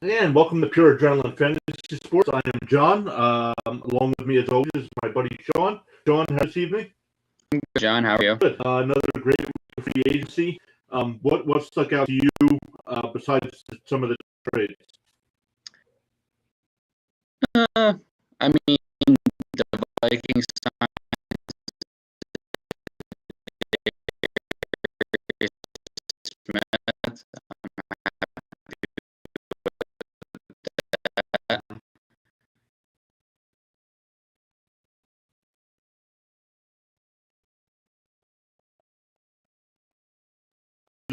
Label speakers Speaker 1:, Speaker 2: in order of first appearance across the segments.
Speaker 1: And welcome to Pure Adrenaline Fantasy Sports. I am John. Along with me, as always, is my buddy Shawn. Shawn, how this evening?
Speaker 2: John, how are you?
Speaker 1: Good. Another great week of free agency. What stuck out to you besides some of the trades?
Speaker 2: I mean, the Vikings signed Smith.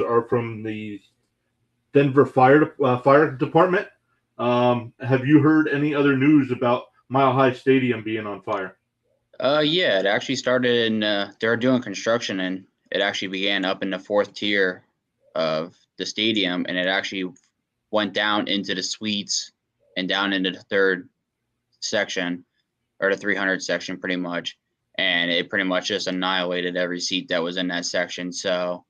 Speaker 1: Are from the Denver Fire Department. Have you heard any other news about Mile High Stadium being on fire?
Speaker 2: Yeah, it actually started in. They're doing construction, and it actually began up in the fourth tier of the stadium, and it actually went down into the suites and down into the third section, or the 300 section, pretty much, and it pretty much just annihilated every seat that was in that section. So.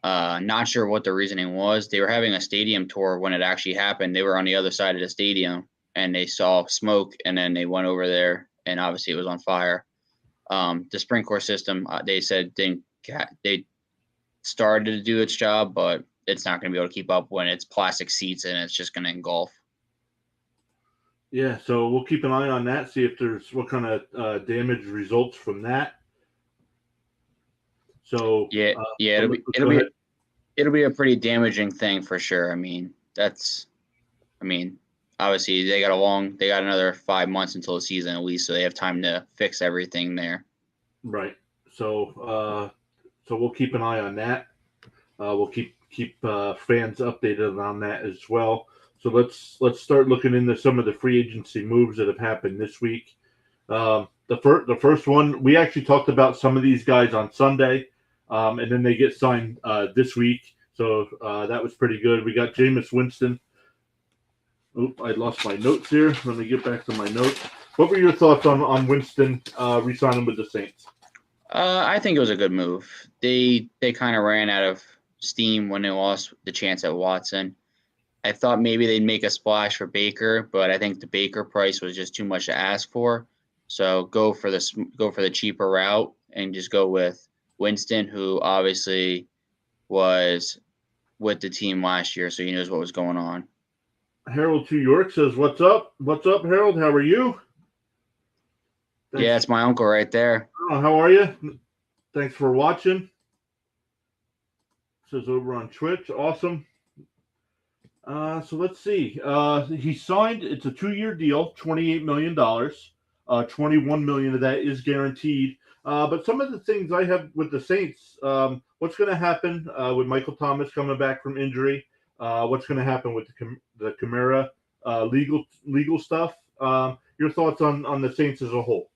Speaker 2: Not sure what the reasoning was. They were having a stadium tour when it actually happened. They were on the other side of the stadium and they saw smoke, and then they went over there, and obviously it was on fire. The sprinkler system, they said they started to do its job, but it's not going to be able to keep up when it's plastic seats and it's just going to engulf.
Speaker 1: Yeah, so we'll keep an eye on that, see if there's what kind of damage results from that. So
Speaker 2: It'll be a pretty damaging thing for sure. I mean, obviously they got another 5 months until the season at least, so they have time to fix everything there.
Speaker 1: Right. So we'll keep an eye on that. We'll keep fans updated on that as well. So let's start looking into some of the free agency moves that have happened this week. The first one, we actually talked about some of these guys on Sunday, and then they get signed this week. So that was pretty good. We got Jameis Winston. Oop, I lost my notes here. Let me get back to my notes. What were your thoughts on Winston re-signing with the Saints?
Speaker 2: I think it was a good move. They kind of ran out of steam when they lost the chance at Watson. I thought maybe they'd make a splash for Baker, but I think the Baker price was just too much to ask for. So go for the cheaper route and just go with Winston, who obviously was with the team last year, so he knows what was going on.
Speaker 1: Harold 2 York says, "What's up? What's up, Harold? How are you?"
Speaker 2: Thanks. Yeah, it's my uncle right there.
Speaker 1: Oh, how are you? Thanks for watching. Says over on Twitch. Awesome. So let's see. He signed. It's a 2-year deal, $28 million. $21 million of that is guaranteed. But some of the things I have with the Saints, what's going to happen with Michael Thomas coming back from injury? What's going to happen with the Kamara legal stuff? Your thoughts on the Saints as a whole?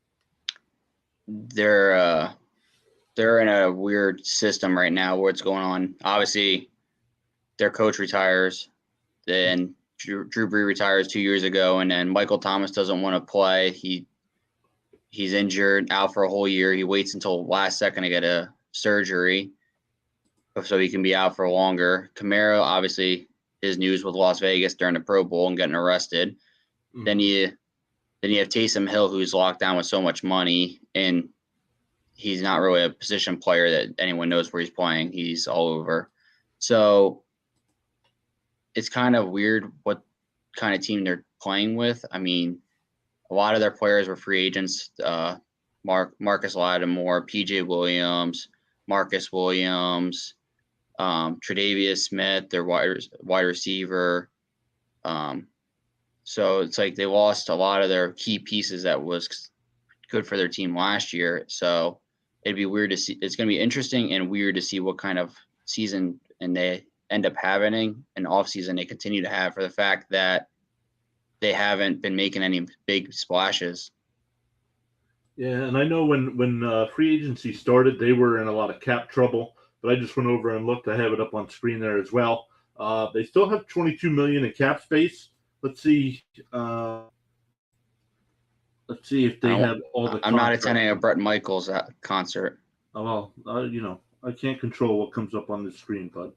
Speaker 2: They're in a weird system right now where it's going on. Obviously, their coach retires, then Drew Brees retires 2 years ago, and then Michael Thomas doesn't want to play. He's injured, out for a whole year. He waits until last second to get a surgery so he can be out for longer. Kamara, obviously, his news with Las Vegas during the Pro Bowl and getting arrested. Mm-hmm. Then you have Taysom Hill, who's locked down with so much money, and he's not really a position player that anyone knows where he's playing. He's all over. So it's kind of weird what kind of team they're playing with. I mean, a lot of their players were free agents. Marcus Lattimore, P.J. Williams, Marcus Williams, Traequan Smith, their wide receiver. So it's like they lost a lot of their key pieces that was good for their team last year. So it'd be weird to see. It's going to be interesting and weird to see what kind of season and they end up having an offseason they continue to have, for the fact that they haven't been making any big splashes.
Speaker 1: Yeah, and I know when free agency started, they were in a lot of cap trouble. But I just went over and looked. I have it up on screen there as well. They still have $22 million in cap space. Let's see. Let's see if they have all the.
Speaker 2: I'm not attending a Bret Michaels concert.
Speaker 1: Oh well, I can't control what comes up on the screen, bud.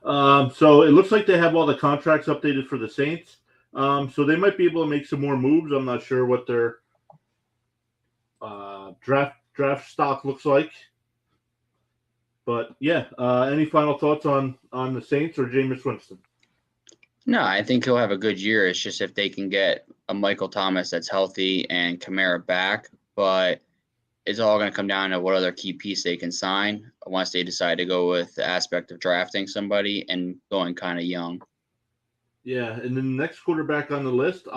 Speaker 1: So it looks like they have all the contracts updated for the Saints. So they might be able to make some more moves. I'm not sure what their draft stock looks like. But yeah, any final thoughts on the Saints or Jameis Winston?
Speaker 2: No, I think he'll have a good year. It's just if they can get a Michael Thomas that's healthy and Kamara back, but it's all going to come down to what other key piece they can sign once they decide to go with the aspect of drafting somebody and going kind of young.
Speaker 1: Yeah, and then the next quarterback on the list,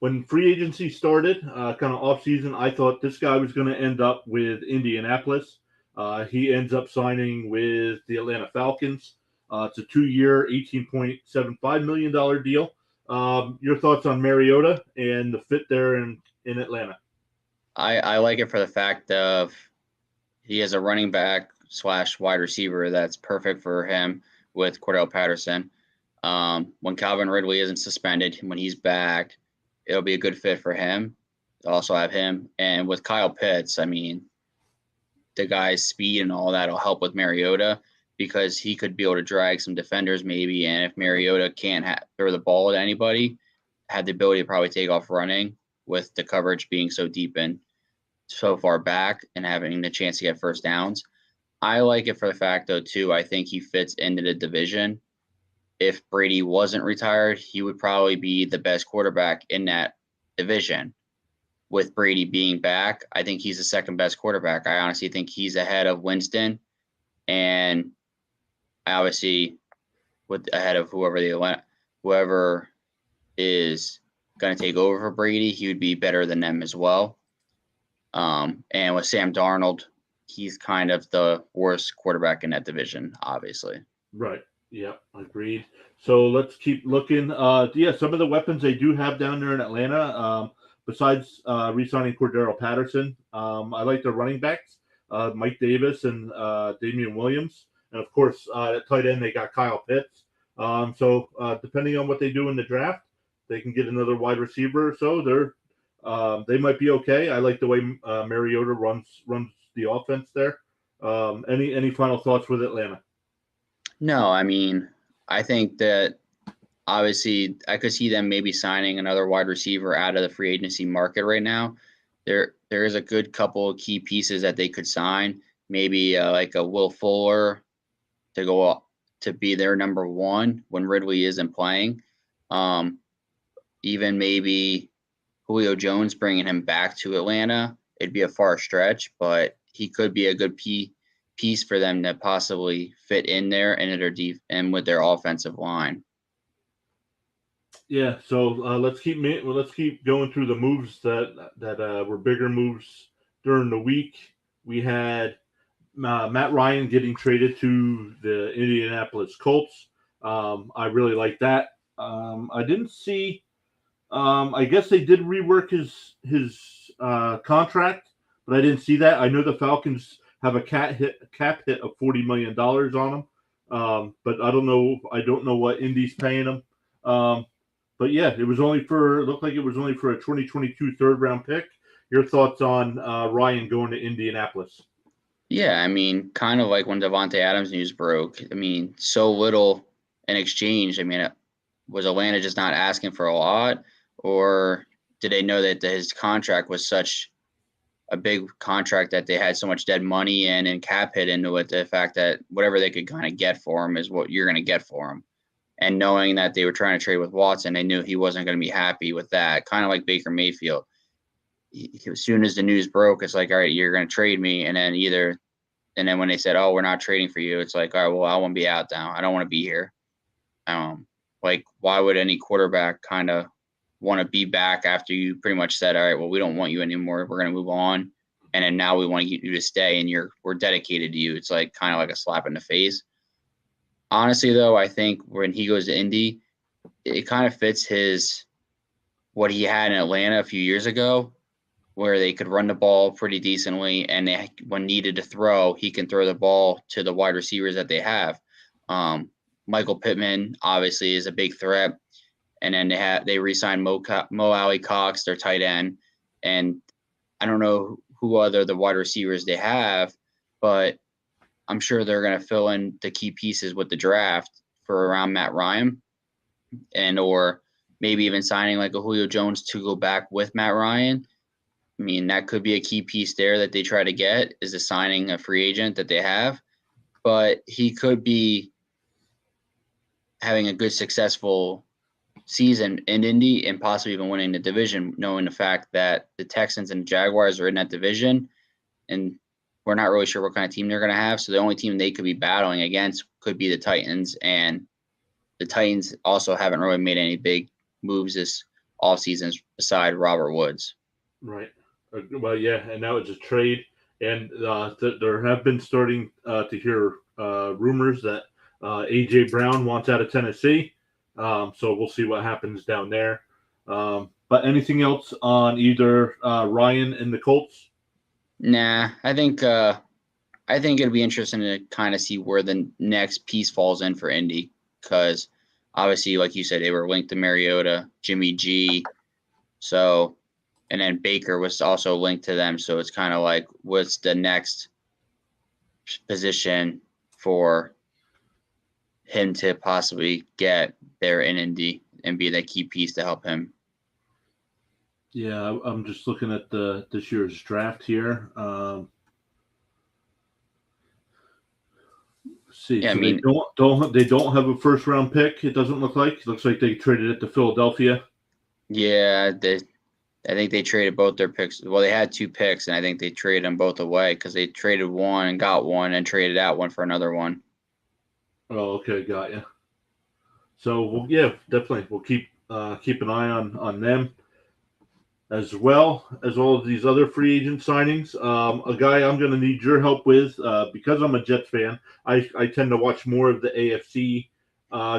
Speaker 1: when free agency started, kind of off season, I thought this guy was going to end up with Indianapolis. He ends up signing with the Atlanta Falcons. It's a 2-year, $18.75 million deal. Your thoughts on Mariota and the fit there in Atlanta?
Speaker 2: I like it for the fact of he has a running back / wide receiver that's perfect for him with Cordell Patterson. When Calvin Ridley isn't suspended, when he's back, it'll be a good fit for him. Also have him. And with Kyle Pitts, I mean, the guy's speed and all that will help with Mariota because he could be able to drag some defenders maybe. And if Mariota can't throw the ball to anybody, had the ability to probably take off running with the coverage being so deep and so far back and having the chance to get first downs. I like it for the fact, though, too, I think he fits into the division. If Brady wasn't retired, he would probably be the best quarterback in that division. With Brady being back, I think he's the second best quarterback. I honestly think he's ahead of Winston and obviously ahead of whoever is going to take over for Brady, he would be better than them as well. And with Sam Darnold, he's kind of the worst quarterback in that division, obviously.
Speaker 1: Right. Yeah, agreed. So let's keep looking. Some of the weapons they do have down there in Atlanta, besides re-signing Cordero Patterson, I like the running backs, Mike Davis and Damian Williams. And of course, at tight end, they got Kyle Pitts. So depending on what they do in the draft, they can get another wide receiver or so. They might be okay. I like the way Mariota runs the offense there. Any final thoughts with Atlanta?
Speaker 2: No, I mean, I think that obviously I could see them maybe signing another wide receiver out of the free agency market right now. There is a good couple of key pieces that they could sign. Maybe like a Will Fuller to go up to be their number one when Ridley isn't playing. Even maybe Julio Jones bringing him back to Atlanta. It'd be a far stretch, but he could be a good piece for them to possibly fit in there and with their offensive line.
Speaker 1: Yeah, so let's keep going through the moves that were bigger moves during the week. We had Matt Ryan getting traded to the Indianapolis Colts. I really like that. I didn't see. I guess they did rework his contract, but I didn't see that. I know the Falcons have a cap hit of $40 million on them, but I don't know what Indy's paying them. But yeah, it looked like it was only for a 2022 third round pick. Your thoughts on Ryan going to Indianapolis?
Speaker 2: Yeah, I mean, kind of like when Davante Adams news broke. I mean, so little in exchange. I mean, was Atlanta just not asking for a lot, or did they know that his contract was such a big contract that they had so much dead money and cap hit into it? The fact that whatever they could kind of get for him is what you're going to get for him. And knowing that they were trying to trade with Watson, they knew he wasn't going to be happy with that. Kind of like Baker Mayfield. As soon as the news broke, it's like, all right, you're going to trade me. And then when they said, oh, we're not trading for you, it's like, all right, well, I want to be out now. I don't want to be here. Like, why would any quarterback kind of want to be back after you pretty much said, all right, well, we don't want you anymore. We're going to move on. And then now we want you to stay and we're dedicated to you. It's like kind of like a slap in the face. Honestly, though, I think when he goes to Indy, it kind of fits what he had in Atlanta a few years ago, where they could run the ball pretty decently, and when needed to throw, he can throw the ball to the wide receivers that they have. Michael Pittman obviously is a big threat, and then they re-signed Mo Alley-Cox, their tight end, and I don't know who other the wide receivers they have, but I'm sure they're going to fill in the key pieces with the draft for around Matt Ryan, and or maybe even signing like a Julio Jones to go back with Matt Ryan. I mean, that could be a key piece there that they try to get, is assigning a free agent that they have. But he could be having a good, successful season in Indy and possibly even winning the division, knowing the fact that the Texans and Jaguars are in that division, and we're not really sure what kind of team they're going to have. So the only team they could be battling against could be the Titans, and the Titans also haven't really made any big moves this offseason beside Robert Woods.
Speaker 1: Right. Well, yeah, and now it's a trade, and there have been starting to hear rumors that A.J. Brown wants out of Tennessee, so we'll see what happens down there. But anything else on either Ryan and the Colts?
Speaker 2: Nah, I think it'll be interesting to kind of see where the next piece falls in for Indy, because obviously, like you said, they were linked to Mariota, Jimmy G, so, and then Baker was also linked to them. So it's kind of like, what's the next position for him to possibly get there in Indy and be that key piece to help him?
Speaker 1: Yeah, I'm just looking at this year's draft here. See,
Speaker 2: Yeah,
Speaker 1: so
Speaker 2: I mean,
Speaker 1: they don't have a first round pick. It doesn't look like. It looks like they traded it to Philadelphia.
Speaker 2: yeah, I think they traded both their picks. Well, they had 2 picks, and I think they traded them both away because they traded one and got one and traded out one for another one.
Speaker 1: Oh, okay, got you. So, yeah, definitely, we'll keep an eye on them, as well as all of these other free agent signings. A guy I'm going to need your help with, because I'm a Jets fan. I tend to watch more of the AFC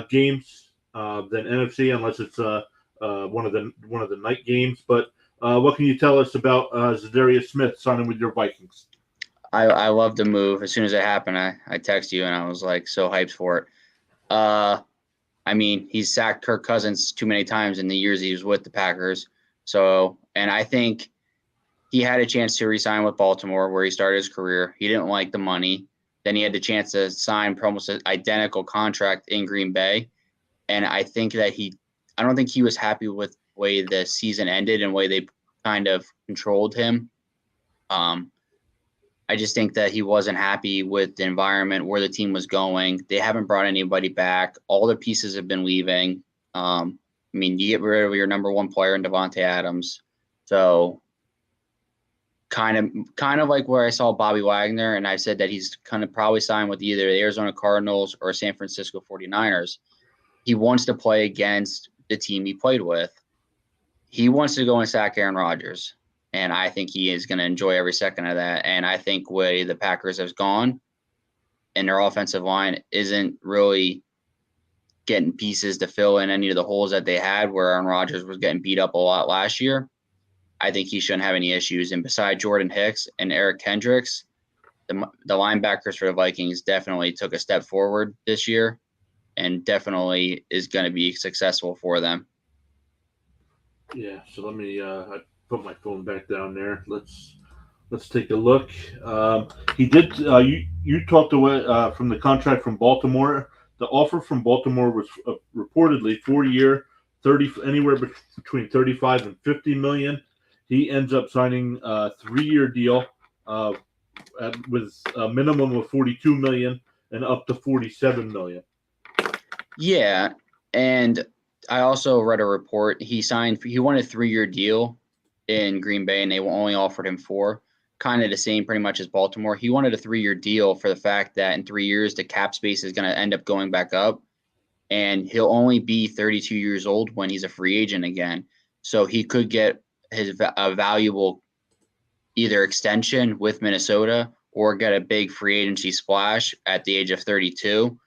Speaker 1: games than NFC, unless it's one of the night games. But what can you tell us about Zadarius Smith signing with your Vikings?
Speaker 2: I love the move. As soon as it happened, I texted you and I was like so hyped for it. I mean, he's sacked Kirk Cousins too many times in the years he was with the Packers. So, and I think he had a chance to resign with Baltimore, where he started his career. He didn't like the money. Then he had the chance to sign almost an identical contract in Green Bay. And I think that I don't think he was happy with the way the season ended and the way they kind of controlled him. I just think that he wasn't happy with the environment, where the team was going. They haven't brought anybody back. All the pieces have been leaving. I mean, you get rid of your number one player in Devontae Adams. So kind of like where I saw Bobby Wagner, and I said that he's kind of probably signed with either the Arizona Cardinals or San Francisco 49ers. He wants to play against the team he played with. He wants to go and sack Aaron Rodgers. And I think he is going to enjoy every second of that. And I think way the Packers have gone and their offensive line isn't really getting pieces to fill in any of the holes that they had, where Aaron Rodgers was getting beat up a lot last year. I think he shouldn't have any issues. And beside Jordan Hicks and Eric Kendricks, the linebackers for the Vikings definitely took a step forward this year and definitely is going to be successful for them.
Speaker 1: Yeah, so let me I put my phone back down there. Let's take a look. He did. You talked away from the contract from Baltimore. The offer from Baltimore was reportedly 4-year, 30 anywhere between 35 and 50 million. He ends up signing a 3-year deal with a minimum of 42 million and up to 47 million.
Speaker 2: Yeah, and I also read a report. He wanted a 3-year deal in Green Bay, and they only offered him 4. Kind of the same pretty much as Baltimore. He wanted a 3-year deal for the fact that in 3 years, the cap space is going to end up going back up, and he'll only be 32 years old when he's a free agent again. So he could get a valuable either extension with Minnesota or get a big free agency splash at the age of 32.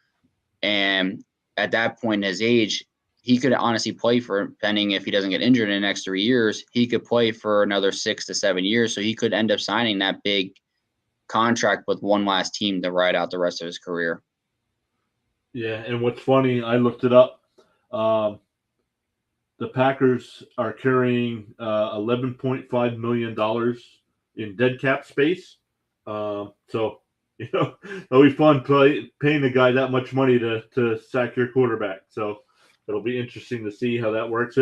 Speaker 2: And at that point in his age, he could honestly play for, depending if he doesn't get injured in the next 3 years, he could play for another 6 to 7 years. So he could end up signing that big contract with one last team to ride out the rest of his career.
Speaker 1: Yeah, and what's funny, I looked it up. The Packers are carrying $11.5 million in dead cap space. So It'll be fun paying a guy that much money to sack your quarterback. So it'll be interesting to see how that works.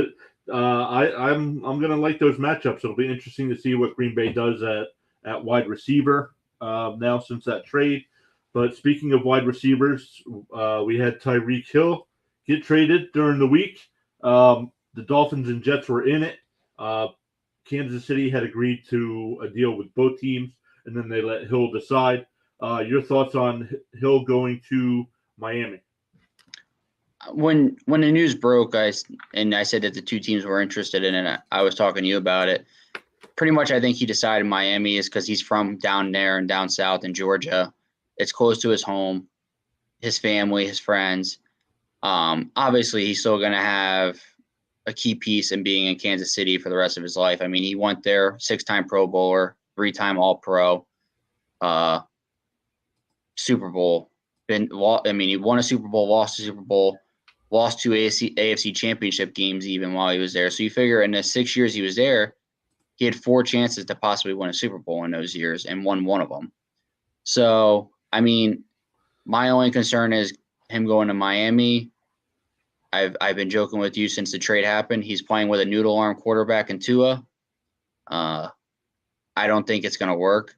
Speaker 1: I'm gonna like those matchups. It'll be interesting to see what Green Bay does at wide receiver now since that trade. But speaking of wide receivers, we had Tyreek Hill get traded during the week. The Dolphins and Jets were in it. Kansas City had agreed to a deal with both teams, and then they let Hill decide. Your thoughts on Hill going to Miami?
Speaker 2: When the news broke, I said that the two teams were interested in it. I was talking to you about it. Pretty much, I think he decided Miami is because he's from down there and down south in Georgia. It's close to his home, his family, his friends. Obviously, he's still going to have a key piece in being in Kansas City for the rest of his life. I mean, he went there, 6-time Pro Bowler, 3-time All-Pro, Super Bowl. He won a Super Bowl, lost a Super Bowl, lost 2 AFC championship games even while he was there. So you figure in the 6 years he was there, he had 4 chances to possibly win a Super Bowl in those years and won one of them. So, I mean, my only concern is him going to Miami. I've been joking with you since the trade happened. He's playing with a noodle arm quarterback in Tua. I don't think it's going to work.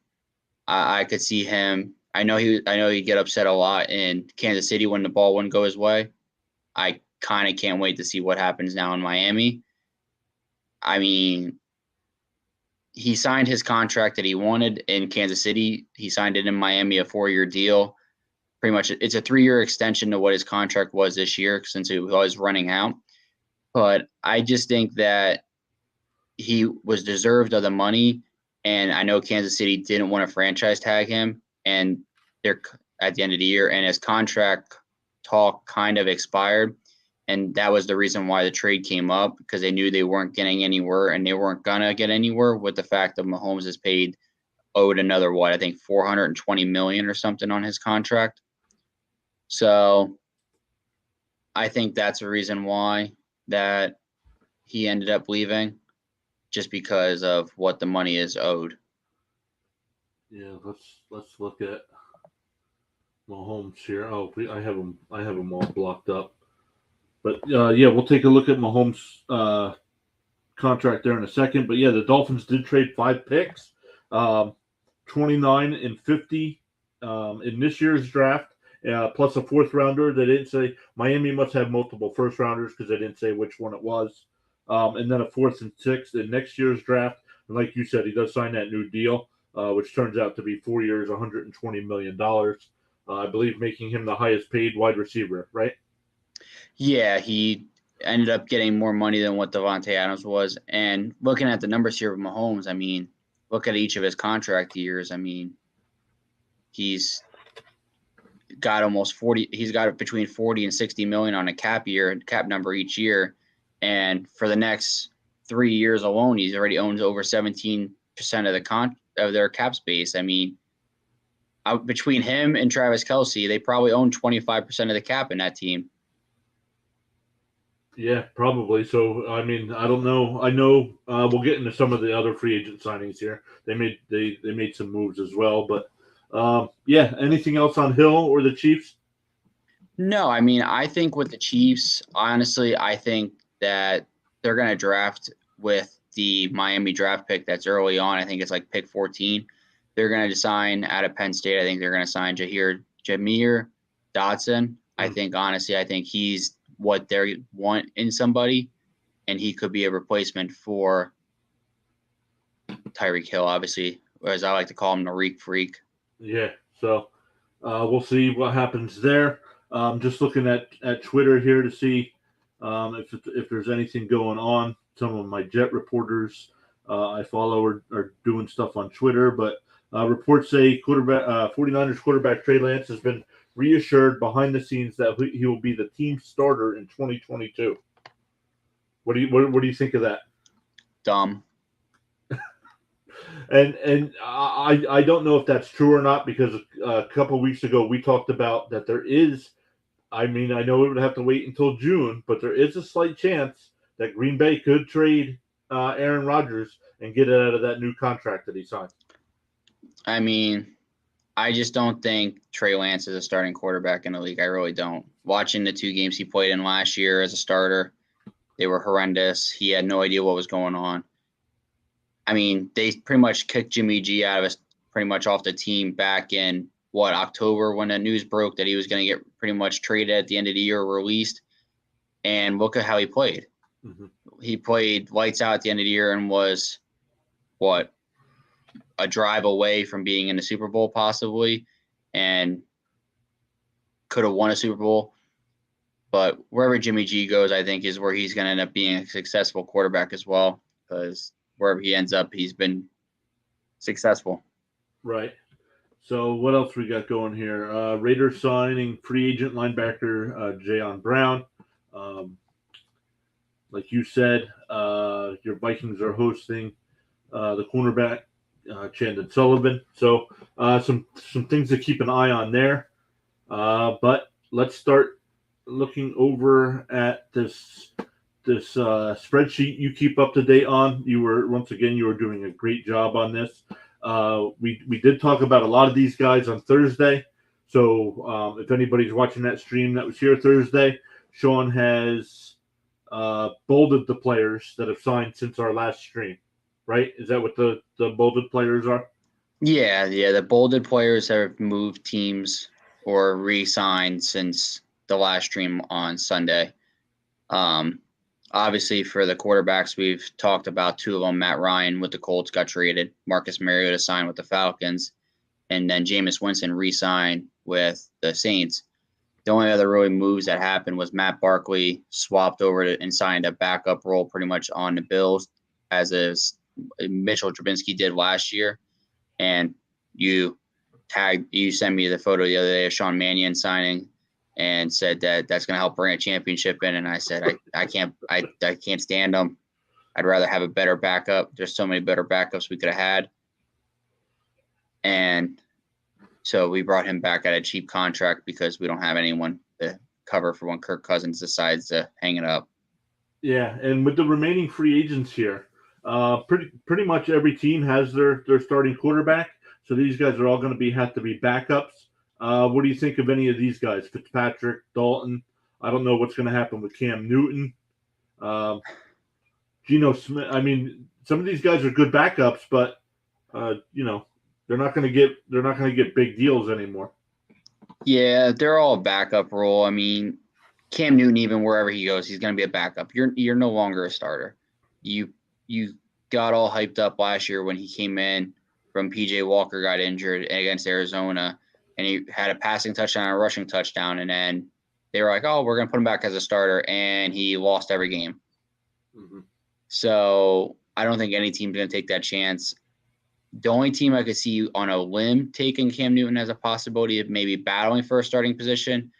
Speaker 2: I could see him. I know he'd get upset a lot in Kansas City when the ball wouldn't go his way. I kind of can't wait to see what happens now in Miami. I mean, he signed his contract that he wanted in Kansas City. He signed it in Miami, a 4-year deal. Pretty much, it's a 3-year extension to what his contract was this year since it was running out. But I just think that he was deserved of the money. And I know Kansas City didn't want to franchise tag him, and they're at the end of the year, and his contract talk kind of expired. And that was the reason why the trade came up, because they knew they weren't getting anywhere, and they weren't going to get anywhere with the fact that Mahomes is owed another, I think $420 million or something on his contract. So I think that's the reason why that he ended up leaving, just because of what the money is owed.
Speaker 1: Yeah, let's look at Mahomes here. Oh, I have them all blocked up. But yeah, we'll take a look at Mahomes' contract there in a second. But yeah, the Dolphins did trade 5 picks, 29 and 50 in this year's draft, plus a 4th rounder. They didn't say. Miami must have multiple 1st rounders because they didn't say which one it was. And then a 4th and 6th in next year's draft. And like you said, he does sign that new deal, which turns out to be 4 years, $120 million. I believe making him the highest paid wide receiver, right?
Speaker 2: Yeah, he ended up getting more money than what Davante Adams was. And looking at the numbers here of Mahomes, I mean, look at each of his contract years. I mean, he's got almost 40. He's got between 40 and 60 million on a cap number each year. And for the next 3 years alone, he's already owns over 17% of their cap space. I mean, between him and Travis Kelce, they probably own 25% of the cap in that team.
Speaker 1: Yeah, probably. So, I mean, I don't know. I know we'll get into some of the other free agent signings here. They made some moves as well. But yeah, anything else on Hill or the Chiefs?
Speaker 2: No, I mean, I think with the Chiefs, honestly, I think that they're going to draft with the Miami draft pick that's early on. I think it's like pick 14. They're going to sign out of Penn State. I think they're going to sign Jameer Dotson. I think he's what they want in somebody, and he could be a replacement for Tyreek Hill, obviously, or as I like to call him, the Reek Freak.
Speaker 1: Yeah, so we'll see what happens there. Just looking at Twitter here to see if there's anything going on. Some of my Jet reporters I follow are doing stuff on Twitter, but reports say 49ers quarterback Trey Lance has been reassured behind the scenes that he will be the team starter in 2022. What do you think of that?
Speaker 2: Dumb.
Speaker 1: And I don't know if that's true or not, because a couple of weeks ago we talked about that there is. I mean, I know it would have to wait until June, but there is a slight chance that Green Bay could trade Aaron Rodgers and get it out of that new contract that he signed.
Speaker 2: I mean, I just don't think Trey Lance is a starting quarterback in the league. I really don't. Watching the 2 games he played in last year as a starter, they were horrendous. He had no idea what was going on. I mean, they pretty much kicked Jimmy G out of us pretty much off the team back in, October, when the news broke that he was going to get pretty much traded at the end of the year or released. And look at how he played.
Speaker 1: Mm-hmm.
Speaker 2: He played lights out at the end of the year and was, a drive away from being in the Super Bowl possibly, and could have won a Super Bowl. But wherever Jimmy G goes, I think is where he's going to end up being a successful quarterback as well, because wherever he ends up, he's been successful.
Speaker 1: Right. So what else we got going here? Raiders signing free agent linebacker Jayon Brown. Like you said, your Vikings are hosting the cornerback Chandon Sullivan. So some things to keep an eye on there. But let's start looking over at this spreadsheet you keep up to date on. You were doing a great job on this. We did talk about a lot of these guys on Thursday. So if anybody's watching that stream that was here Thursday, Shawn has bolded the players that have signed since our last stream. Right? Is that what the bolded players are?
Speaker 2: Yeah. The bolded players have moved teams or re-signed since the last stream on Sunday. Obviously, for the quarterbacks, we've talked about 2 of them. Matt Ryan with the Colts got traded. Marcus Mariota signed with the Falcons. And then Jameis Winston re-signed with the Saints. The only other really moves that happened was Matt Barkley swapped over and signed a backup role pretty much on the Bills, as Mitchell Trubisky did last year. And you sent me the photo the other day of Sean Mannion signing and said that that's going to help bring a championship in. And I said, I can't stand them. I'd rather have a better backup. There's so many better backups we could have had. And so we brought him back at a cheap contract because we don't have anyone to cover for when Kirk Cousins decides to hang it up.
Speaker 1: Yeah, and with the remaining free agents here, pretty much every team has their starting quarterback. So these guys are all going to have to be backups. What do you think of any of these guys? Fitzpatrick, Dalton. I don't know what's going to happen with Cam Newton, Geno Smith. I mean, some of these guys are good backups, but they're not going to get big deals anymore.
Speaker 2: Yeah, they're all backup role. I mean, Cam Newton, even wherever he goes, he's going to be a backup. You're no longer a starter. You got all hyped up last year when he came in from PJ Walker got injured against Arizona, and he had a passing touchdown and a rushing touchdown, and then they were like, oh, we're going to put him back as a starter, and he lost every game.
Speaker 1: Mm-hmm.
Speaker 2: So I don't think any team's going to take that chance. The only team I could see on a limb taking Cam Newton as a possibility of maybe battling for a starting position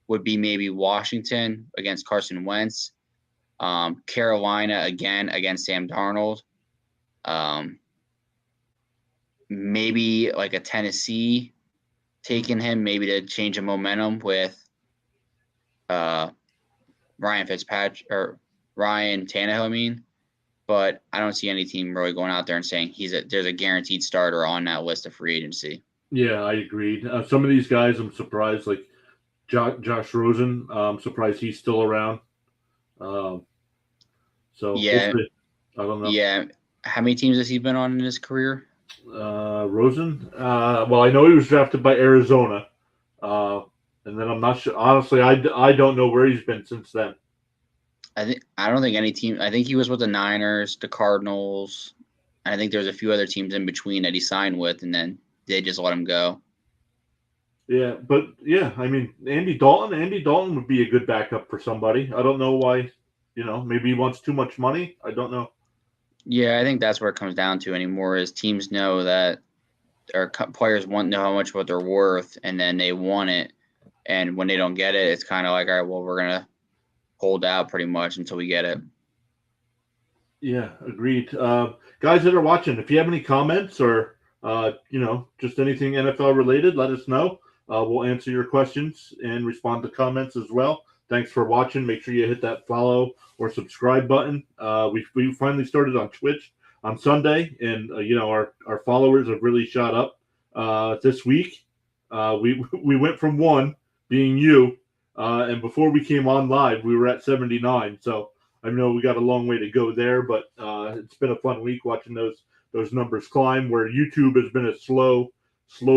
Speaker 2: would be maybe Washington against Carson Wentz, Carolina again against Sam Darnold, maybe like a Tennessee taking him maybe to change the momentum with Ryan Fitzpatrick or Ryan Tannehill, but I don't see any team really going out there and saying there's a guaranteed starter on that list of free agency.
Speaker 1: Yeah, I agreed. Some of these guys, I'm surprised, like Josh Rosen. I'm surprised he's still around. So
Speaker 2: yeah,
Speaker 1: we'll see. I don't know.
Speaker 2: Yeah, how many teams has he been on in his career?
Speaker 1: Rosen. Well, I know he was drafted by Arizona, and then I'm not sure. Honestly, I don't know where he's been since then.
Speaker 2: I don't think any team. I think he was with the Niners, the Cardinals. I think there's a few other teams in between that he signed with, and then they just let him go.
Speaker 1: Yeah, but yeah, I mean, Andy Dalton would be a good backup for somebody. I don't know why. Maybe he wants too much money. I don't know.
Speaker 2: Yeah, I think that's where it comes down to anymore is teams know that or players want to know how much what they're worth, and then they want it, and when they don't get it, it's kind of like, all right, well, we're gonna hold out pretty much until we get it.
Speaker 1: Yeah, agreed. Guys that are watching, if you have any comments or just anything NFL related, let us know. We'll answer your questions and respond to comments as well. Thanks for watching. Make sure you hit that follow or subscribe button. We finally started on Twitch on Sunday, and our followers have really shot up this week. We went from 1 being you, and before we came on live, we were at 79. So I know we got a long way to go there, but it's been a fun week watching those numbers climb. Where YouTube has been a slow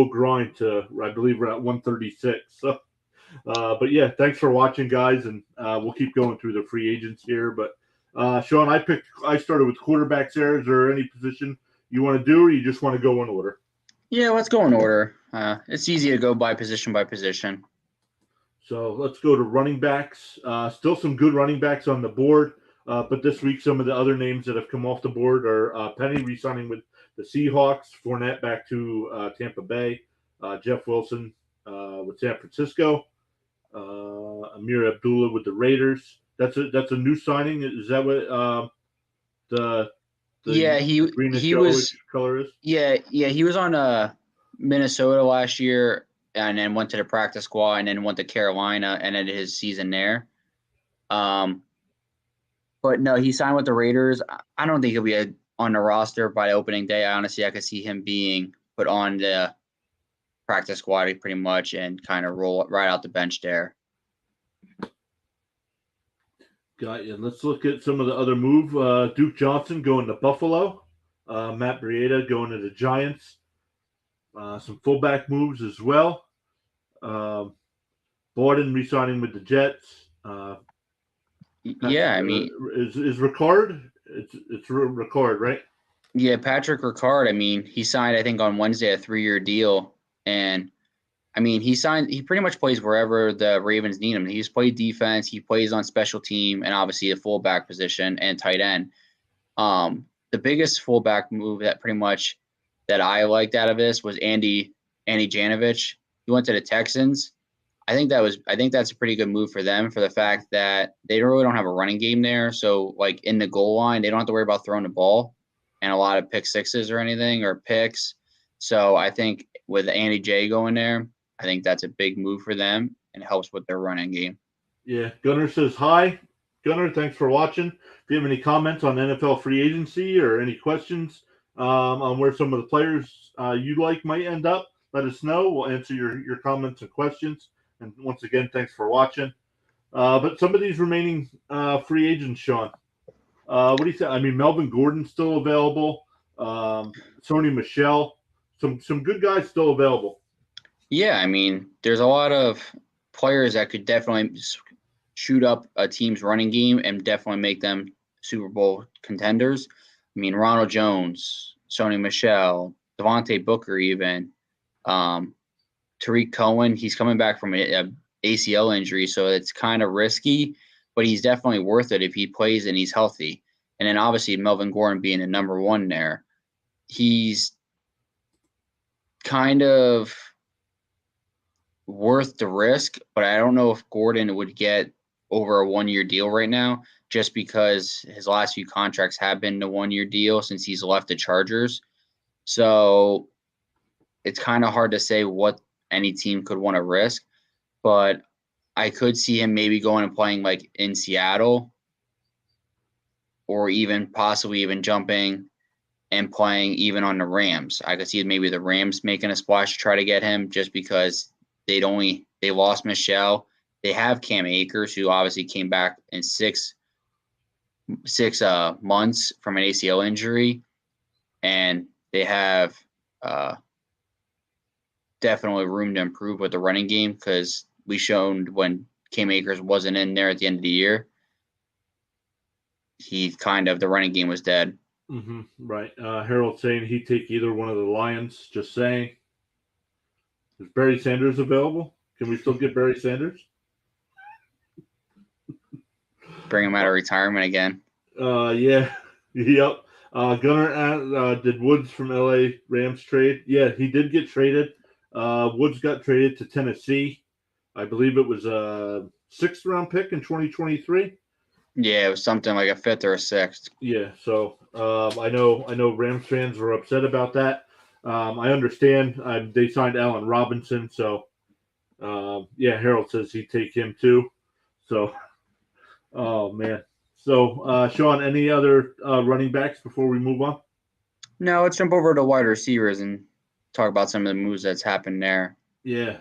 Speaker 1: grind to, I believe we're at 136. So, but yeah, thanks for watching, guys, and we'll keep going through the free agents here. But Shawn, I started with quarterbacks there. Is there any position you want to do, or you just want to go in order?
Speaker 2: Yeah, let's go in order. It's easy to go by position by position.
Speaker 1: So let's go to running backs. Still some good running backs on the board, but this week some of the other names that have come off the board are Penny re-signing with the Seahawks, Fournette back to Tampa Bay, Jeff Wilson with San Francisco, Amir Abdullah with the Raiders. That's a new signing. Is that what the greenish yellowish color is?
Speaker 2: Yeah, he was on Minnesota last year, and then went to the practice squad, and then went to Carolina, and ended his season there. But no, he signed with the Raiders. I don't think he'll be on the roster by opening day. I could see him being put on the practice squad pretty much and kind of roll right out the bench there.
Speaker 1: Got you. Let's look at some of the other move. Duke Johnson going to Buffalo. Matt Breida going to the Giants. Some fullback moves as well. Borden re-signing with the Jets.
Speaker 2: I mean,
Speaker 1: is Ricard? It's Ricard, right?
Speaker 2: Yeah, Patrick Ricard. I mean, he signed, I think, on Wednesday a 3-year deal, and I mean, he pretty much plays wherever the Ravens need him. He's played defense, he plays on special team, and obviously a fullback position and tight end. The biggest fullback move that I liked out of this was Andy Janovich. He went to the Texans. I think that's a pretty good move for them, for the fact that they really don't have a running game there. So like in the goal line, they don't have to worry about throwing the ball and a lot of pick sixes or anything, or picks. So I think with Andy J going there, I think that's a big move for them and helps with their running game.
Speaker 1: Yeah. Gunnar says hi. Gunnar, thanks for watching. If you have any comments on NFL free agency or any questions on where some of the players you like might end up, let us know. We'll answer your comments and questions. And once again, thanks for watching. But some of these remaining free agents, Shawn, what do you think? I mean, Melvin Gordon's still available. Sony Michel, some good guys still available.
Speaker 2: Yeah, I mean, there's a lot of players that could definitely shoot up a team's running game and definitely make them Super Bowl contenders. I mean, Ronald Jones, Sony Michel, Devontae Booker even. Tarik Cohen, he's coming back from an ACL injury, so it's kind of risky, but he's definitely worth it if he plays and he's healthy. And then obviously Melvin Gordon being the number one there, he's kind of worth the risk, but I don't know if Gordon would get over a 1-year deal right now, just because his last few contracts have been the 1-year deal since he's left the Chargers. So it's kind of hard to say what any team could want to risk, but I could see him maybe going and playing like in Seattle, or even possibly even jumping and playing even on the Rams. I could see maybe the Rams making a splash to try to get him, just because they lost Michelle. They have Cam Akers, who obviously came back in six months from an ACL injury, and they have definitely room to improve with the running game, because we showed when Cam Akers wasn't in there at the end of the year, the running game was dead.
Speaker 1: Mm-hmm, right. Harold saying he'd take either one of the Lions. Just saying. Is Barry Sanders available? Can we still get Barry Sanders?
Speaker 2: Bring him out of retirement again.
Speaker 1: Yeah. Yep. Gunnar did Woods from LA Rams trade? Yeah, he did get traded. Woods got traded to Tennessee. I believe it was a 6th round pick in 2023.
Speaker 2: Yeah, it was something like a 5th or a 6th.
Speaker 1: Yeah, so I know Rams fans were upset about that. I understand. They signed Allen Robinson, so yeah, Harold says he'd take him too. So, oh man. So, Shawn, any other running backs before we move on?
Speaker 2: No, let's jump over to wide receivers and talk about some of the moves that's happened there.
Speaker 1: Yeah.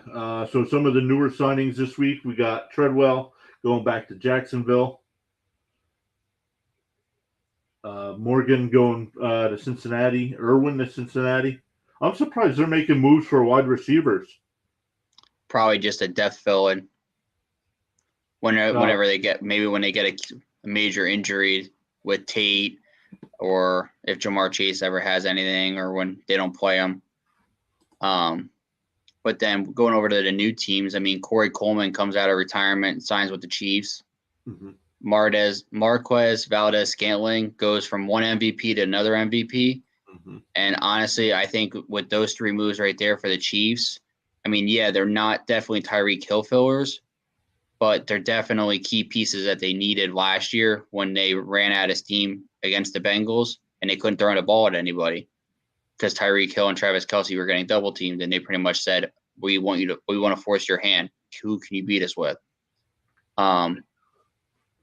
Speaker 1: So some of the newer signings this week, we got Treadwell going back to Jacksonville. Morgan going to Cincinnati. Irwin to Cincinnati. I'm surprised they're making moves for wide receivers.
Speaker 2: Probably just a depth fill-in. Whenever they get a major injury with Tate, or if Jamar Chase ever has anything, or when they don't play him. But then going over to the new teams, I mean, Corey Coleman comes out of retirement and signs with the Chiefs.
Speaker 1: Mm-hmm.
Speaker 2: Marquez Valdez-Scantling goes from one MVP to another MVP.
Speaker 1: Mm-hmm.
Speaker 2: And honestly, I think with those three moves right there for the Chiefs, I mean, yeah, they're not definitely Tyreek Hill fillers, but they're definitely key pieces that they needed last year when they ran out of steam against the Bengals and they couldn't throw the ball at anybody because Tyreek Hill and Travis Kelce were getting double teamed, and they pretty much said, we want to force your hand. Who can you beat us with? And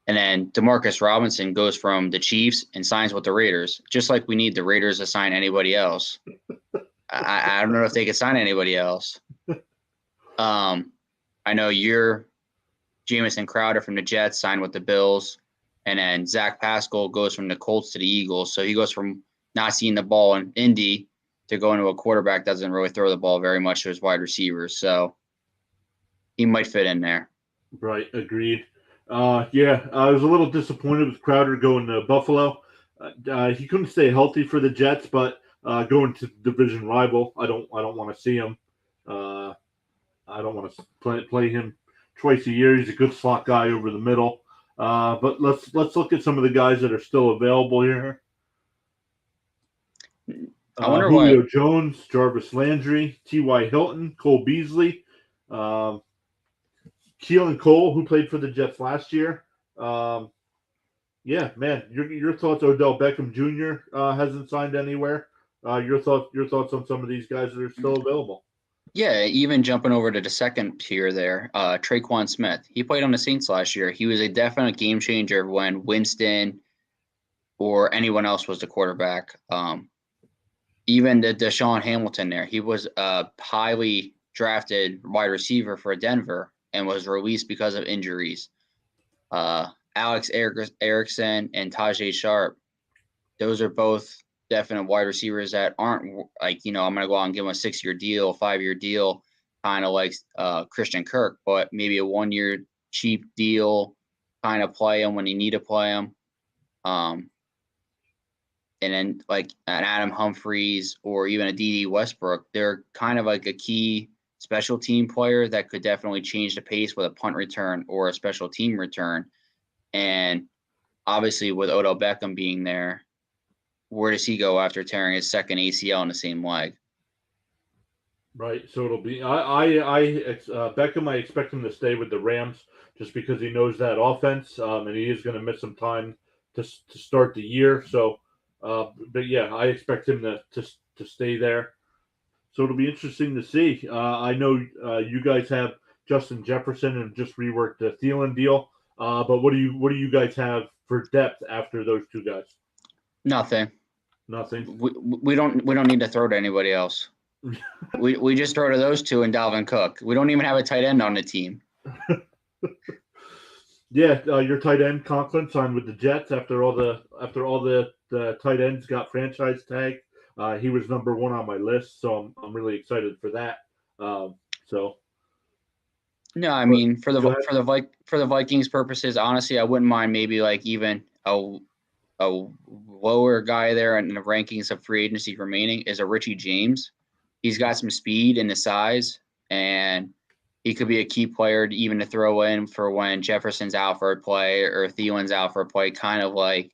Speaker 2: then Demarcus Robinson goes from the Chiefs and signs with the Raiders, just like we need the Raiders to sign anybody else. I don't know if they could sign anybody else. I know you're Jamison Crowder from the Jets signed with the Bills, and then Zach Pascal goes from the Colts to the Eagles. So he goes from not seeing the ball in Indy to going to a quarterback that doesn't really throw the ball very much to his wide receivers. So he might fit in there.
Speaker 1: Right, agreed. Yeah, I was a little disappointed with Crowder going to Buffalo. He couldn't stay healthy for the Jets, but going to division rival, I don't want to see him. I don't want to play him twice a year. He's a good slot guy over the middle. But let's look at some of the guys that are still available here.
Speaker 2: I wonder
Speaker 1: Julio
Speaker 2: why
Speaker 1: Jones, Jarvis Landry, T.Y. Hilton, Cole Beasley, Keelan Cole, who played for the Jets last year. Yeah, man, your thoughts? Odell Beckham Jr. Hasn't signed anywhere. Your thoughts on some of these guys that are still available?
Speaker 2: Yeah, even jumping over to the second tier there, Traequan Smith. He played on the Saints last year. He was a definite game changer when Winston or anyone else was the quarterback. Even the Shawn Hamilton there, he was a highly drafted wide receiver for Denver and was released because of injuries. Alex Erickson and Tajay Sharp, those are both definite wide receivers that aren't like, I'm going to go out and give them a 6-year deal, 5-year deal, kind of like Christian Kirk, but maybe a 1-year cheap deal, kind of play them when you need to play them. And then like an Adam Humphries or even a D.D. Westbrook, they're kind of like a key special team player that could definitely change the pace with a punt return or a special team return. And obviously with Odell Beckham being there, where does he go after tearing his second ACL in the same leg?
Speaker 1: Right. So it'll be Beckham. I expect him to stay with the Rams just because he knows that offense, and he is going to miss some time to start the year. So, but yeah, I expect him to stay there. So it'll be interesting to see. I know you guys have Justin Jefferson and just reworked the Thielen deal. But what do you guys have for depth after those two guys?
Speaker 2: Nothing.
Speaker 1: Nothing.
Speaker 2: We don't need to throw to anybody else. we just throw to those two and Dalvin Cook. We don't even have a tight end on the team.
Speaker 1: Yeah, your tight end Conklin signed with the Jets after all the tight ends got franchise tag. He was number one on my list, so I'm really excited for that.
Speaker 2: No, I mean for the Vikings purposes, honestly, I wouldn't mind maybe like even a lower guy there in the rankings of free agency remaining is a Richie James. He's got some speed and the size, and he could be a key player even to throw in for when Jefferson's out for a play or Thielen's out for a play, kind of like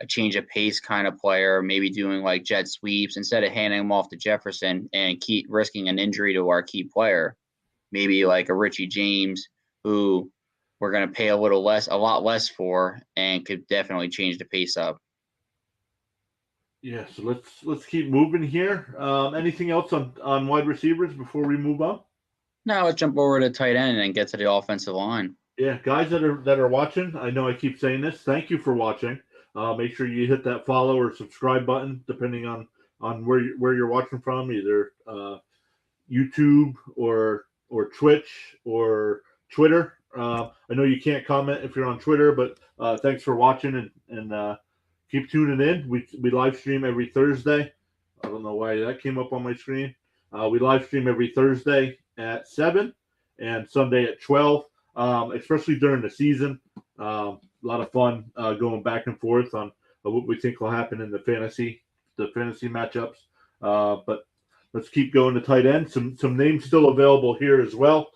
Speaker 2: a change of pace kind of player, maybe doing like jet sweeps instead of handing him off to Jefferson and keep risking an injury to our key player. Maybe like a Richie James who we're going to pay a lot less for, and could definitely change the pace up.
Speaker 1: Yeah, so let's keep moving here. Anything else on wide receivers before we move on?
Speaker 2: Now let's jump over to tight end and get to the offensive line.
Speaker 1: Yeah, guys that are watching, I know I keep saying this. Thank you for watching. Make sure you hit that follow or subscribe button, depending on where you're watching from, either YouTube or or Twitch or Twitter. I know you can't comment if you're on Twitter, but thanks for watching and keep tuning in. We live stream every Thursday. I don't know why that came up on my screen. We live stream every Thursday at 7 and Sunday at 12, especially during the season. A lot of fun going back and forth on what we think will happen in the fantasy matchups. But let's keep going to tight end. Some names still available here as well.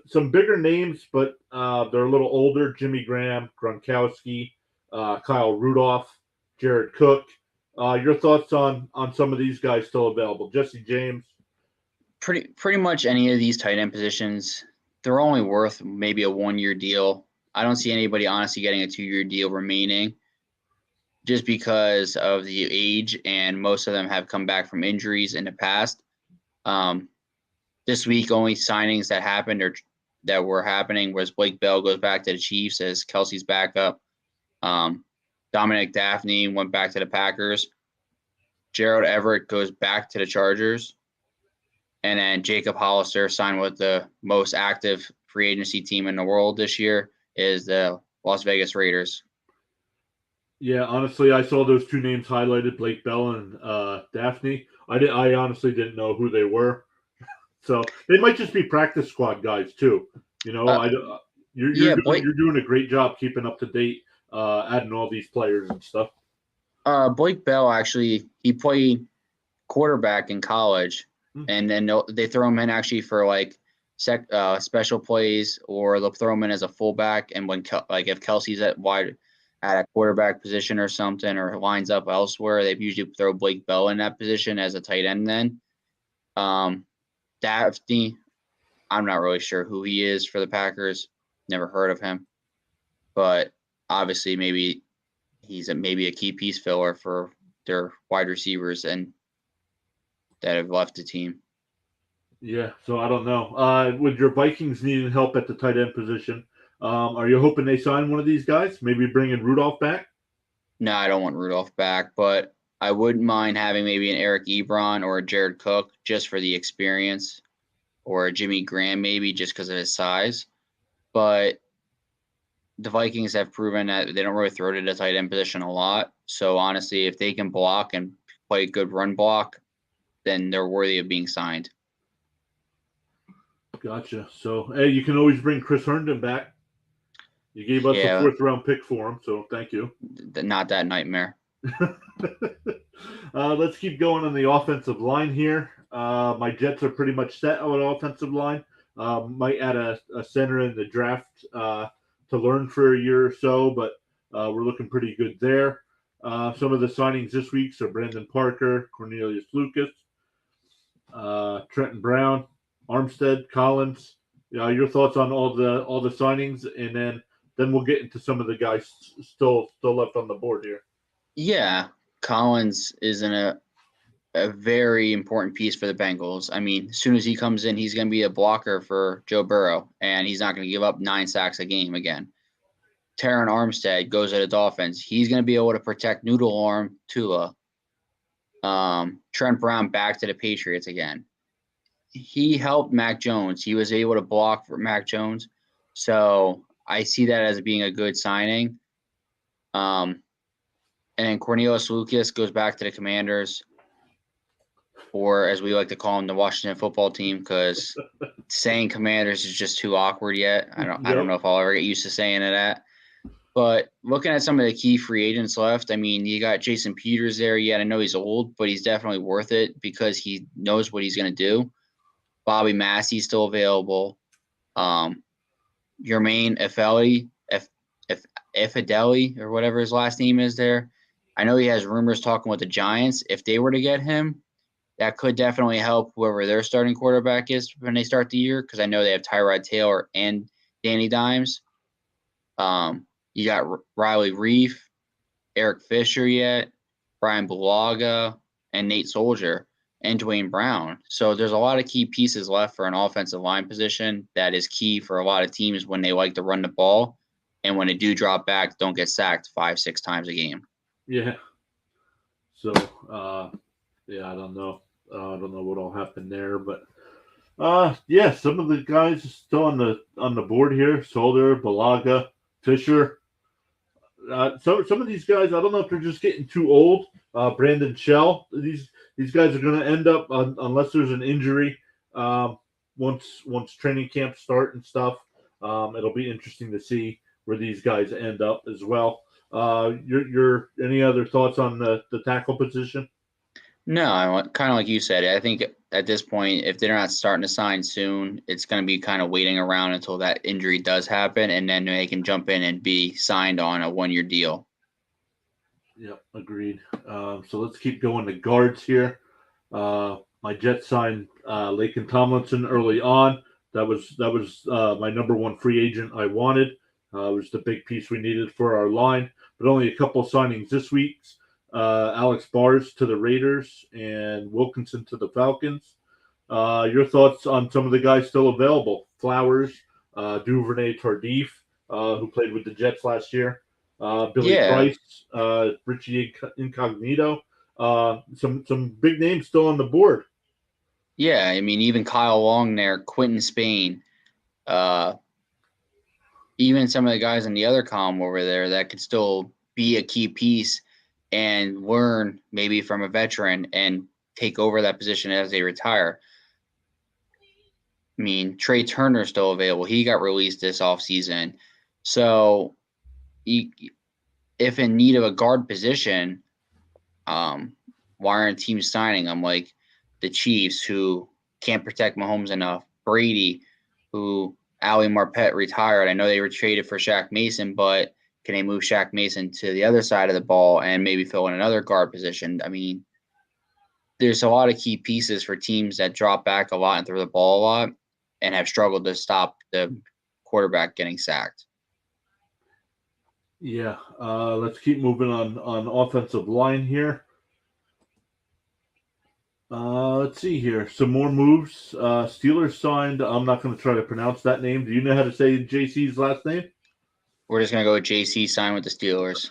Speaker 1: Some bigger names, but they're a little older. Jimmy Graham, Gronkowski, Kyle Rudolph, Jared Cook. Your thoughts on some of these guys still available? Jesse James.
Speaker 2: Pretty much any of these tight end positions, they're only worth maybe a 1-year deal. I don't see anybody honestly getting a 2-year deal remaining just because of the age, and most of them have come back from injuries in the past. This week, only signings that happened or that were happening was Blake Bell goes back to the Chiefs as Kelsey's backup. Dominic Daphne went back to the Packers. Gerald Everett goes back to the Chargers. And then Jacob Hollister signed with the most active free agency team in the world this year is the Las Vegas Raiders.
Speaker 1: Yeah, honestly, I saw those two names highlighted, Blake Bell and Daphne. I honestly didn't know who they were. So they might just be practice squad guys too. You know, you're doing a great job keeping up to date, adding all these players and stuff.
Speaker 2: Blake Bell actually he played quarterback in college, and then they throw him in actually for like special plays, or they'll throw him in as a fullback. And when if Kelsey's at a quarterback position or something, or lines up elsewhere, they usually throw Blake Bell in that position as a tight end. Then Daphne, I'm not really sure who he is for the Packers. Never heard of him, but obviously maybe he's maybe a key piece filler for their wide receivers and that have left the team.
Speaker 1: Yeah, so I don't know. With your Vikings needing help at the tight end position, are you hoping they sign one of these guys? Maybe bringing Rudolph back?
Speaker 2: No, I don't want Rudolph back, but I wouldn't mind having maybe an Eric Ebron or a Jared Cook just for the experience, or a Jimmy Graham maybe just because of his size. But the Vikings have proven that they don't really throw to the tight end position a lot. So honestly, if they can block and play a good run block, then they're worthy of being signed.
Speaker 1: Gotcha. So, hey, you can always bring Chris Herndon back. You gave us a 4th-round pick for him, so thank you.
Speaker 2: Not that nightmare.
Speaker 1: Let's keep going on the offensive line here. My Jets are pretty much set on an offensive line. Might add a center in the draft to learn for a year or so, but we're looking pretty good there. Some of the signings this week are Brandon Parker, Cornelius Lucas, Trenton Brown, Armstead, Collins. Your thoughts on all the signings, and then we'll get into some of the guys still left on the board here.
Speaker 2: Yeah, Collins is a very important piece for the Bengals. I mean, as soon as he comes in, he's going to be a blocker for Joe Burrow, and he's not going to give up 9 sacks a game again. Terron Armstead goes to the Dolphins. He's going to be able to protect Noodle Arm Tua. Trent Brown back to the Patriots again. He helped Mac Jones. He was able to block for Mac Jones. So I see that as being a good signing. And then Cornelius Lucas goes back to the Commanders, or as we like to call him, the Washington football team, because saying Commanders is just too awkward yet. I don't know if I'll ever get used to saying that. But looking at some of the key free agents left, I mean, you got Jason Peters there. Yeah, I know he's old, but he's definitely worth it because he knows what he's going to do. Bobby Massey's still available. Jermaine Ifedeli, or whatever his last name is there. I know he has rumors talking with the Giants. If they were to get him, that could definitely help whoever their starting quarterback is when they start the year, because I know they have Tyrod Taylor and Danny Dimes. You got Riley Reif, Eric Fisher Brian Bulaga, and Nate Soldier, and Dwayne Brown. So there's a lot of key pieces left for an offensive line position that is key for a lot of teams when they like to run the ball, and when they do drop back, don't get sacked 5-6 times a game.
Speaker 1: Yeah. So, I don't know. I don't know what will happen there, but Yeah, some of the guys are still on the board here. Solder, Balaga, Fisher. Some of these guys, I don't know if they're just getting too old. Brandon Shell. These guys are going to end up unless there's an injury. Um, once training camps start and stuff, it'll be interesting to see where these guys end up as well. Your any other thoughts on the tackle position?
Speaker 2: No, kind of like you said. I think at this point, if they're not starting to sign soon, it's going to be kind of waiting around until that injury does happen, and then they can jump in and be signed on a 1-year deal.
Speaker 1: Yep, agreed. So let's keep going to guards here. My Jets signed Lakin Tomlinson early on. That was my number one free agent I wanted. It was the big piece we needed for our line. But only a couple of signings this week. Alex Bars to the Raiders and Wilkinson to the Falcons. Your thoughts on some of the guys still available? Flowers, Duvernay Tardif, who played with the Jets last year. Billy
Speaker 2: Yeah,
Speaker 1: Price, Richie Incognito. Some big names still on the board.
Speaker 2: yeah. I mean, even Kyle Long there, Quentin Spain, uh, even some of the guys in the other column over there that could still be a key piece and learn maybe from a veteran and take over that position as they retire. I mean, Trey Turner's still available. He got released this offseason. So, if in need of a guard position, why aren't teams signing them? Like the Chiefs, who can't protect Mahomes enough, Brady, who Ali Marpet retired. I know they were traded for Shaq Mason, but can they move Shaq Mason to the other side of the ball and maybe fill in another guard position? I mean, there's a lot of key pieces for teams that drop back a lot and throw the ball a lot and have struggled to stop the quarterback getting sacked.
Speaker 1: Yeah, let's keep moving on offensive line here. Let's see here. Some more moves. Steelers signed. I'm not going to try to pronounce that name. Do you know how to say JC's last name?
Speaker 2: We're just going to go with JC, sign with the Steelers.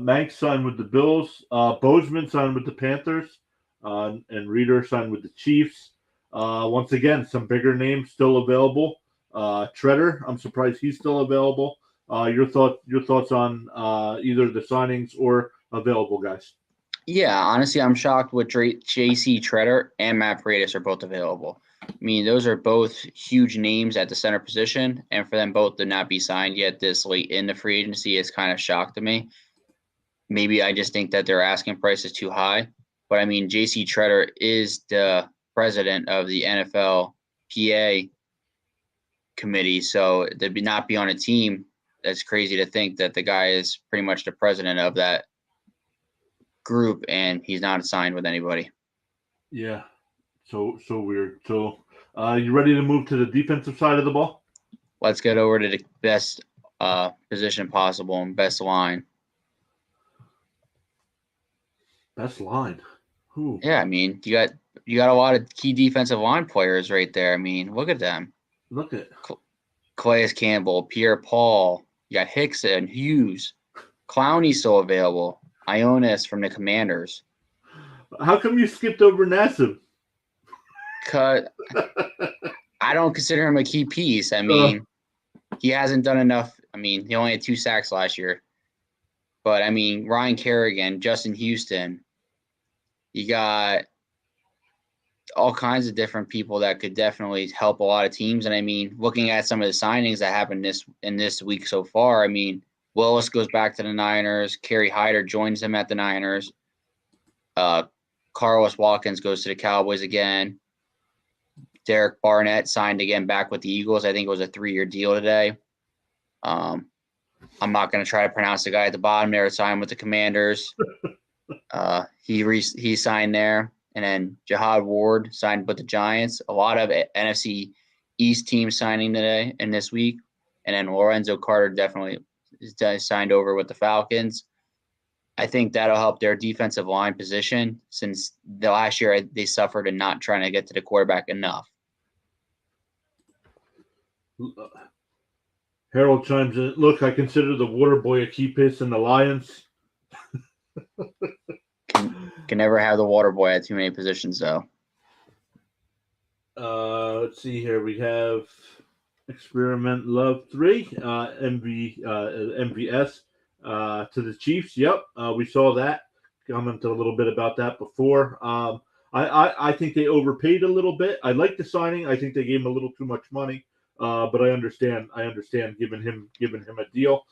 Speaker 1: Manx signed with the Bills. Bozeman signed with the Panthers. And Reeder signed with the Chiefs. Once again, some bigger names still available. Treader, I'm surprised he's still available. Your thoughts on either the signings or available guys?
Speaker 2: Yeah, honestly, I'm shocked with J.C. Treader and Matt Paredes are both available. I mean, those are both huge names at the center position, and for them both to not be signed yet this late in the free agency is kind of shocked to me. Maybe I just think that their asking price is too high. But I mean, J.C. Treader is the president of the NFL PA committee, so to not be on a team, that's crazy to think that the guy is pretty much the president of that group and he's not signed with anybody.
Speaker 1: Yeah, so weird. So, you ready to move to the defensive side of the ball?
Speaker 2: Let's get over to the best position possible and best line.
Speaker 1: Best line. Who?
Speaker 2: Yeah, I mean, you got a lot of key defensive line players right there. I mean, look at them.
Speaker 1: Look at
Speaker 2: Calais Campbell, Pierre Paul, you got Hickson, Hughes, Clowney's still available, Ionis from the Commanders.
Speaker 1: How come you skipped over Nassib?
Speaker 2: I don't consider him a key piece. I mean, he hasn't done enough. I mean, he only had 2 sacks last year. But, I mean, Ryan Kerrigan, Justin Houston, you got all kinds of different people that could definitely help a lot of teams. And, I mean, looking at some of the signings that happened in this week so far, I mean, Willis goes back to the Niners. Kerry Hyder joins them at the Niners. Carlos Watkins goes to the Cowboys again. Derek Barnett signed again back with the Eagles. I think it was a 3-year deal today. I'm not going to try to pronounce the guy at the bottom there. Signed with the Commanders. He signed there. And then Jihad Ward signed with the Giants. A lot of NFC East teams signing today and this week. And then Lorenzo Carter definitely is signed over with the Falcons. I think that'll help their defensive line position since the last year they suffered in not trying to get to the quarterback enough.
Speaker 1: Harold chimes in. Look, I consider the water boy a key piece in the Lions.
Speaker 2: Can never have the water boy at too many positions, though.
Speaker 1: Let's see here. We have Experiment Love 3, MVS to the Chiefs. Yep, we saw that. Commented a little bit about that before. I think they overpaid a little bit. I like the signing. I think they gave him a little too much money. But I understand. Giving him a deal.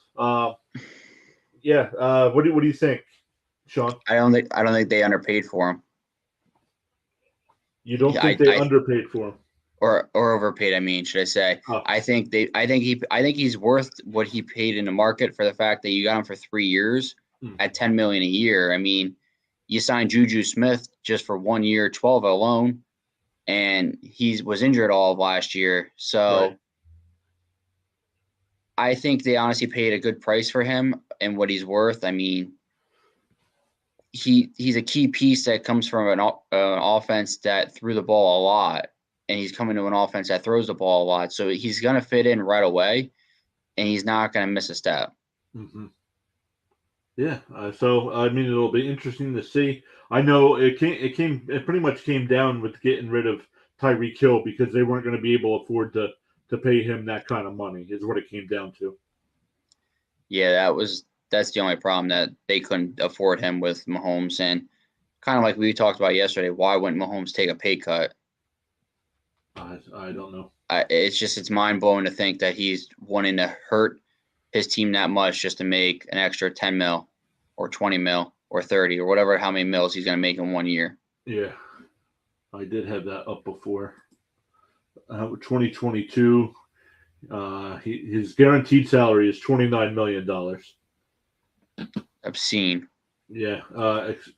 Speaker 1: Yeah. What do you think, Shawn?
Speaker 2: I don't think they underpaid for him.
Speaker 1: You don't think they underpaid for him?
Speaker 2: Or overpaid, I mean, should I say?
Speaker 1: Oh.
Speaker 2: I think he's worth what he paid in the market for the fact that you got him for 3 years at $10 million a year. I mean, you signed Juju Smith just for 1 year, 12 alone, and he was injured all of last year. So
Speaker 1: right.
Speaker 2: I think they honestly paid a good price for him and what he's worth. I mean, he's a key piece that comes from an offense that threw the ball a lot, and he's coming to an offense that throws the ball a lot. So he's going to fit in right away, and he's not going to miss a step.
Speaker 1: Mm-hmm. Yeah. So I mean, it'll be interesting to see. I know it pretty much came down with getting rid of Tyreek Hill because they weren't going to be able to afford to pay him that kind of money. Is what it came down to.
Speaker 2: Yeah, that's the only problem, that they couldn't afford him with Mahomes. And kind of like we talked about yesterday, why wouldn't Mahomes take a pay cut?
Speaker 1: I don't know.
Speaker 2: It's mind blowing to think that he's wanting to hurt his team that much just to make an extra 10 mil or 20 mil or 30 or whatever, how many mils he's going to make in 1 year.
Speaker 1: Yeah, I did have that up before. 2022, his guaranteed salary is $29 million.
Speaker 2: Obscene.
Speaker 1: Yeah,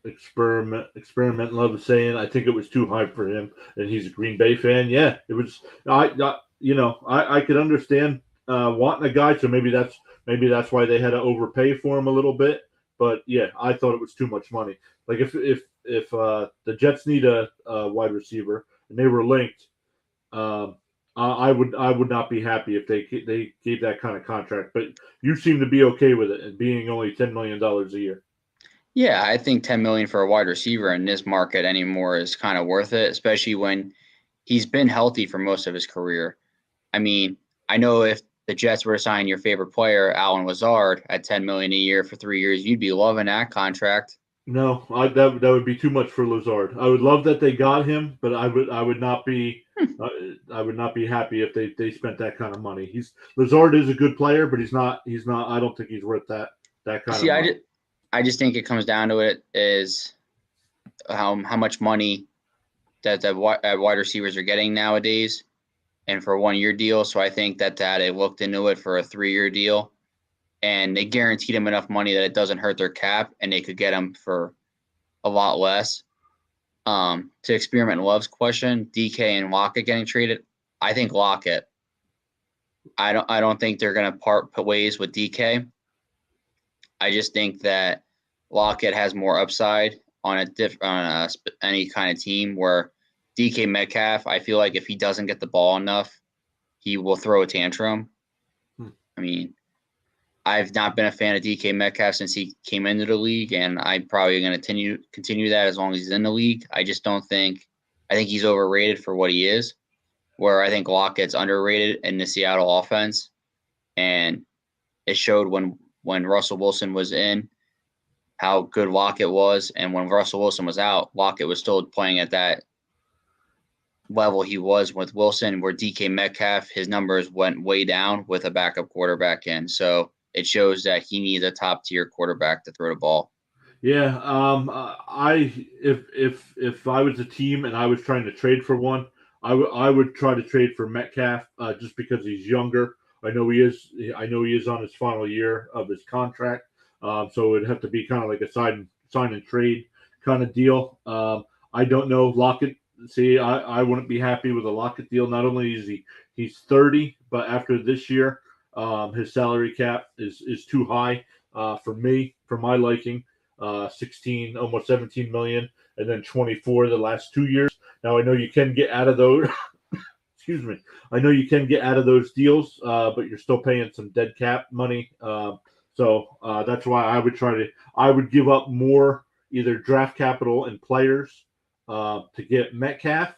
Speaker 1: experiment love saying I think it was too high for him, and he's a Green Bay fan. Yeah, it was. I could understand wanting a guy, so maybe that's why they had to overpay for him a little bit. But yeah, I thought it was too much money. Like if the Jets need a wide receiver and they were linked, I would not be happy if they gave that kind of contract. But you seem to be okay with it, and being only $10 million a year.
Speaker 2: Yeah, I think 10 million for a wide receiver in this market anymore is kind of worth it, especially when he's been healthy for most of his career. I mean, I know if the Jets were to sign your favorite player, Allen Lazard, at 10 million a year for 3 years, you'd be loving that contract.
Speaker 1: No, that would be too much for Lazard. I would love that they got him, but I would not be I would not be happy if they spent that kind of money. Lazard is a good player, but he's not. I don't think he's worth that kind of money.
Speaker 2: I just think it comes down to it is how much money that wide receivers are getting nowadays, and for a 1 year deal. So I think that they looked into it for a 3 year deal, and they guaranteed him enough money that it doesn't hurt their cap, and they could get him for a lot less. To Experiment Love's question, DK and Lockett getting traded, I think Lockett. I don't think they're going to put ways with DK. I just think that Lockett has more upside on any kind of team, where DK Metcalf, I feel like if he doesn't get the ball enough, he will throw a tantrum. I mean, I've not been a fan of DK Metcalf since he came into the league, and I'm probably going to continue that as long as he's in the league. I just don't think – I think he's overrated for what he is, where I think Lockett's underrated in the Seattle offense. And it showed when Russell Wilson was in how good Lockett was, and when Russell Wilson was out, Lockett was still playing at that level he was with Wilson, where DK Metcalf, his numbers went way down with a backup quarterback in. So it shows that he needs a top-tier quarterback to throw the ball.
Speaker 1: Yeah, if I was a team and I was trying to trade for one, I would try to trade for Metcalf just because he's younger. I know he is on his final year of his contract, so it'd have to be kind of like a sign and trade kind of deal. I don't know Lockett. See, I wouldn't be happy with a Lockett deal. Not only is he's 30, but after this year, his salary cap is too high for my liking. 16, almost 17 million, and then 24 the last 2 years. Now I know you can get out of those. Excuse me. I know you can get out of those deals, but you're still paying some dead cap money. So that's why I would give up more either draft capital and players to get Metcalf.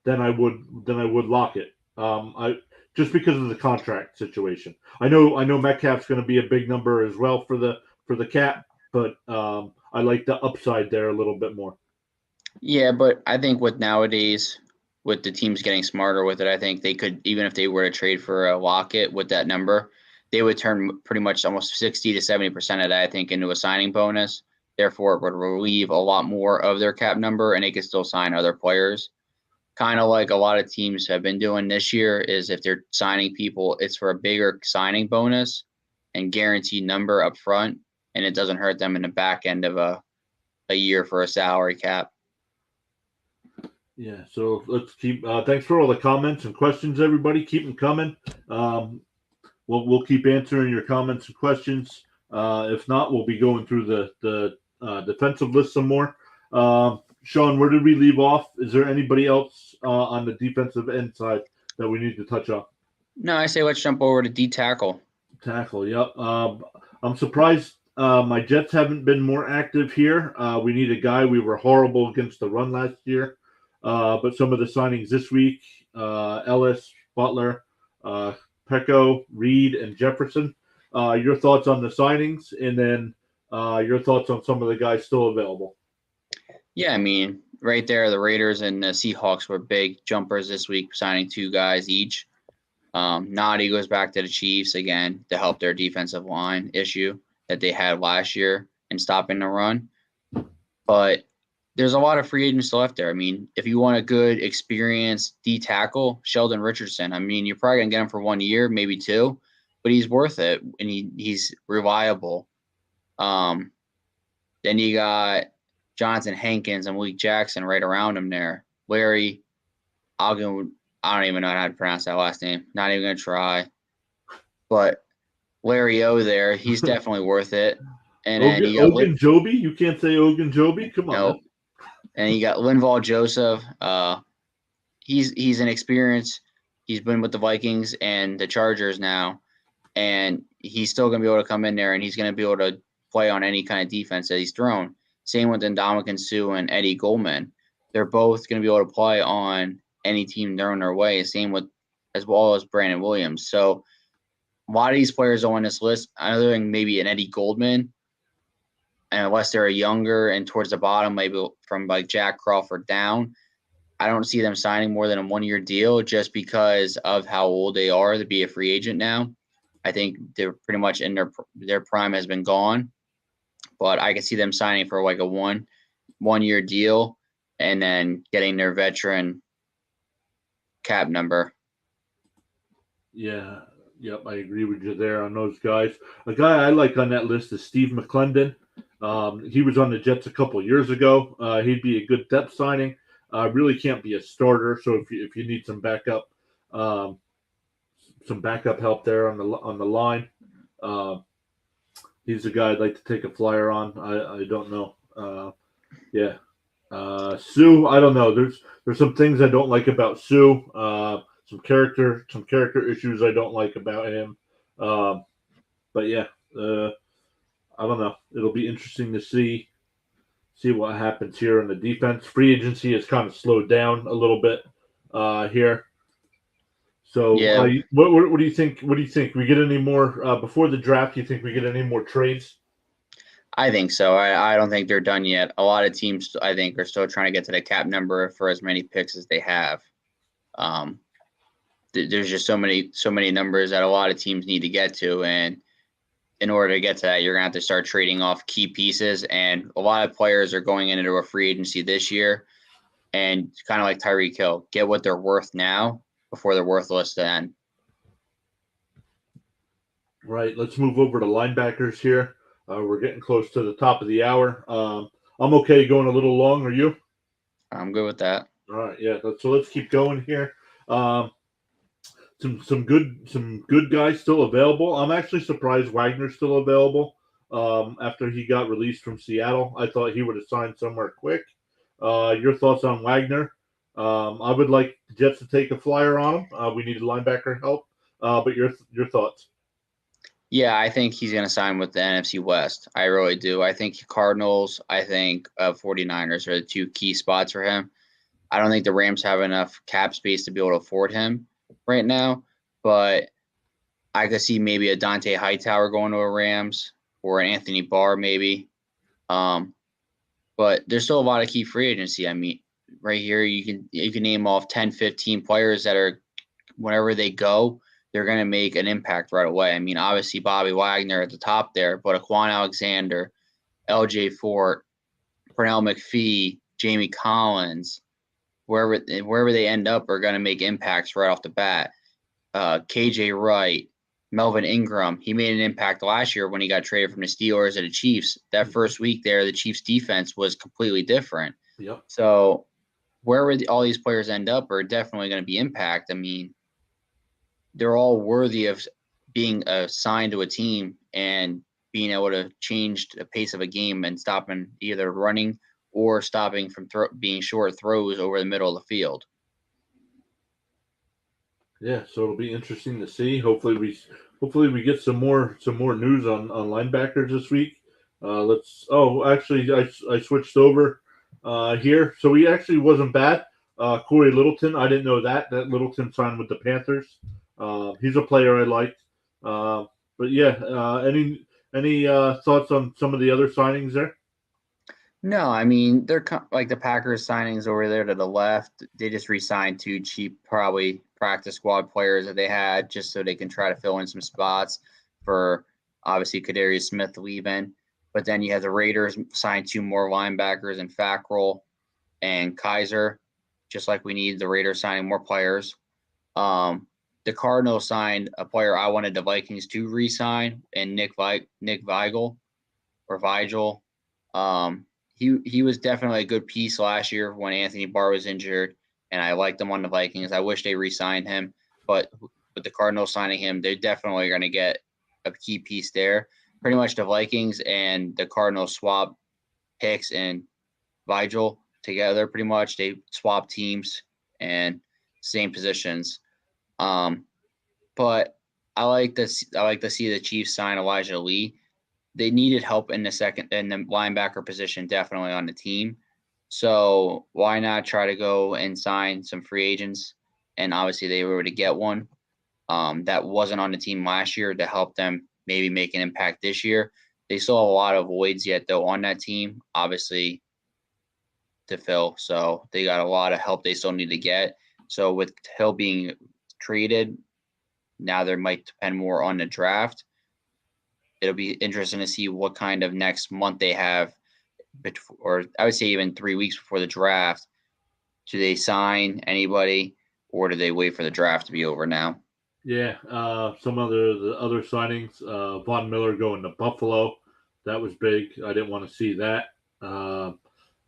Speaker 1: than I would Lockett. I just because of the contract situation. I know Metcalf's going to be a big number as well for the cap, but I like the upside there a little bit more.
Speaker 2: Yeah, but I think with nowadays, with the teams getting smarter with it, I think they could, even if they were to trade for a Lockett with that number, they would turn pretty much almost 60 to 70% of that, I think, into a signing bonus. Therefore, it would relieve a lot more of their cap number, and they could still sign other players. Kind of like a lot of teams have been doing this year is if they're signing people, it's for a bigger signing bonus and guaranteed number up front, and it doesn't hurt them in the back end of a year for a salary cap.
Speaker 1: Yeah, so let's keep. Thanks for all the comments and questions, everybody. Keep them coming. We'll keep answering your comments and questions. If not, we'll be going through the defensive list some more. Shawn, where did we leave off? Is there anybody else on the defensive end side that we need to touch on?
Speaker 2: No, I say let's jump over to D tackle.
Speaker 1: Tackle, yep. I'm surprised my Jets haven't been more active here. We need a guy. We were horrible against the run last year. But some of the signings this week, Ellis, Butler, Pecco, Reed, and Jefferson. Your thoughts on the signings, and then your thoughts on some of the guys still available.
Speaker 2: Yeah, I mean, right there, the Raiders and the Seahawks were big jumpers this week, signing 2 guys each. Noddy goes back to the Chiefs again to help their defensive line issue that they had last year in stopping the run. But there's a lot of free agents left there. I mean, if you want a good, experienced D tackle, Sheldon Richardson. I mean, you're probably gonna get him for 1 year, maybe 2, but he's worth it, and he's reliable. Then you got Jonathan Hankins and Malik Jackson right around him there. Larry, I don't even know how to pronounce that last name. Not even gonna try. But Larry O there, he's definitely worth it. And then you got
Speaker 1: Ogunjobi. You can't say Ogunjobi. Come on.
Speaker 2: Nope. And you got Linval Joseph. He's an experience. He's been with the Vikings and the Chargers now, and he's still going to be able to come in there, and he's going to be able to play on any kind of defense that he's thrown. Same with Ndamukong Suh and Eddie Goldman. They're both going to be able to play on any team thrown their way. Same with as well as Brandon Williams. So a lot of these players are on this list, other than maybe an Eddie Goldman. And unless they're younger and towards the bottom, maybe from like Jack Crawford down, I don't see them signing more than a 1-year deal just because of how old they are to be a free agent now. I think they're pretty much in their prime has been gone, but I can see them signing for like a 1-year deal and then getting their veteran cap number.
Speaker 1: Yeah. Yep, I agree with you there on those guys. A guy I like on that list is Steve Mcclendon. He was on the Jets a couple years ago. He'd be a good depth signing. Really can't be a starter, so if you need some backup help there on the line, he's a guy I'd like to take a flyer on. I don't know. Yeah, Sue. I don't know. There's some things I don't like about Sue. Some character issues I don't like about him. But yeah, I don't know. It'll be interesting to see what happens here in the defense. Free agency has kind of slowed down a little bit here. So,
Speaker 2: yeah.
Speaker 1: What do you think? What do you think? We get any more before the draft? Do you think we get any more trades?
Speaker 2: I think so. I don't think they're done yet. A lot of teams, I think, are still trying to get to the cap number for as many picks as they have. There's just so many numbers that a lot of teams need to get to, and in order to get to that, you're gonna have to start trading off key pieces. And a lot of players are going into a free agency this year, and kind of like Tyreek Hill, get what they're worth now before they're worthless then.
Speaker 1: Right. Let's move over to linebackers here. We're getting close to the top of the hour. I'm okay going a little long. Are you?
Speaker 2: I'm good with that.
Speaker 1: All right. Yeah. So let's keep going here. Some good guys still available. I'm actually surprised Wagner's still available. After he got released from Seattle, I thought he would have signed somewhere quick. Your thoughts on Wagner? I would like the Jets to take a flyer on him. We need linebacker help. But your thoughts?
Speaker 2: Yeah, I think he's going to sign with the NFC West. I really do. I think Cardinals, I think 49ers are the 2 key spots for him. I don't think the Rams have enough cap space to be able to afford him right now, but I could see maybe a Dante Hightower going to a Rams or an Anthony Barr maybe. But there's still a lot of key free agency. I mean, right here you can name off 10, 15 players that are, whenever they go, they're going to make an impact right away. I mean, obviously Bobby Wagner at the top there, but Quan Alexander, LJ Fort, Pernell McPhee, Jamie Collins, wherever they end up are going to make impacts right off the bat. KJ Wright, Melvin Ingram, he made an impact last year when he got traded from the Steelers to the Chiefs. That first week there, the Chiefs defense was completely different.
Speaker 1: Yep.
Speaker 2: So wherever all these players end up are definitely going to be impact. I mean, they're all worthy of being assigned to a team and being able to change the pace of a game and stopping either running or stopping from being short throws over the middle of the field.
Speaker 1: Yeah, so it'll be interesting to see. Hopefully we get some more news on linebackers this week. I switched over here, so he actually wasn't bad. Corey Littleton, I didn't know that Littleton signed with the Panthers. He's a player I liked. But yeah, any thoughts on some of the other signings there?
Speaker 2: No, I mean, they're like the Packers signings over there to the left. They just re-signed 2 cheap, probably practice squad players that they had just so they can try to fill in some spots for obviously Kadarius Smith leaving. But then you have the Raiders signed 2 more linebackers in Fackrell and Kaiser, just like we need the Raiders signing more players. The Cardinals signed a player I wanted the Vikings to re-sign, and Nick Vigil or Vigil. He was definitely a good piece last year when Anthony Barr was injured, and I liked him on the Vikings. I wish they re-signed him, but with the Cardinals signing him, they're definitely going to get a key piece there. Pretty much the Vikings and the Cardinals swap picks and Vigil together. Pretty much they swap teams and same positions. But I like to see the Chiefs sign Elijah Lee. They needed help in the linebacker position, definitely on the team. So why not try to go and sign some free agents? And obviously they were able to get one that wasn't on the team last year to help them maybe make an impact this year. They still have a lot of voids yet though on that team, obviously, to fill. So they got a lot of help they still need to get. So with Hill being traded, now there might depend more on the draft. It'll be interesting to see what kind of next month they have, or I would say even 3 weeks before the draft. Do they sign anybody, or do they wait for the draft to be over now?
Speaker 1: Yeah, some the other signings. Von Miller going to Buffalo, that was big. I didn't want to see that.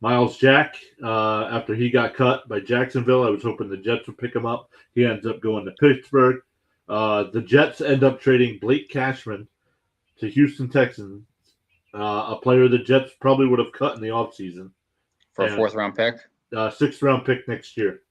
Speaker 1: Miles Jack, after he got cut by Jacksonville, I was hoping the Jets would pick him up. He ends up going to Pittsburgh. The Jets end up trading Blake Cashman to Houston Texans, a player the Jets probably would have cut in the offseason.
Speaker 2: For a 4th-round pick?
Speaker 1: 6th-round pick next year.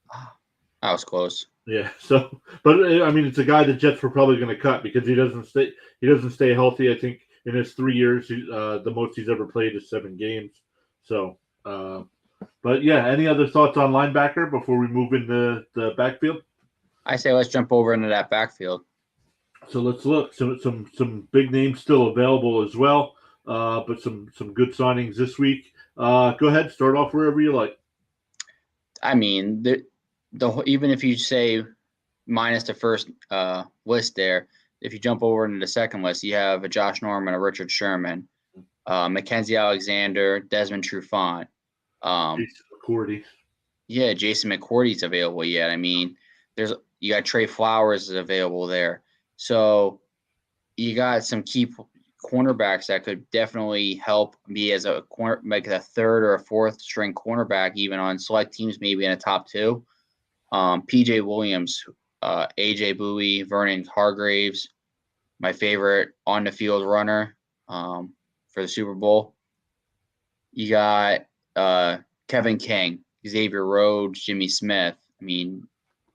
Speaker 2: That was close.
Speaker 1: Yeah. So, but I mean, it's a guy the Jets were probably going to cut because he doesn't stay healthy. I think in his 3 years, the most he's ever played is 7 games. So, but yeah, any other thoughts on linebacker before we move into the backfield?
Speaker 2: I say let's jump over into that backfield.
Speaker 1: So let's look. Some big names still available as well, but some good signings this week. Go ahead, start off wherever you like.
Speaker 2: I mean, even if you say minus the first list there, if you jump over into the second list, you have a Josh Norman, a Richard Sherman, Mackenzie Alexander, Desmond Trufant.
Speaker 1: Jason McCourty.
Speaker 2: Yeah, Jason McCourty's available yet. I mean, you got Trey Flowers is available there. So you got some key cornerbacks that could definitely help me as a corner, like a 3rd or a 4th string cornerback, even on select teams, maybe in a top 2. PJ Williams, AJ Bowie, Vernon Hargraves, my favorite on the field runner for the Super Bowl. You got Kevin King, Xavier Rhodes, Jimmy Smith. I mean,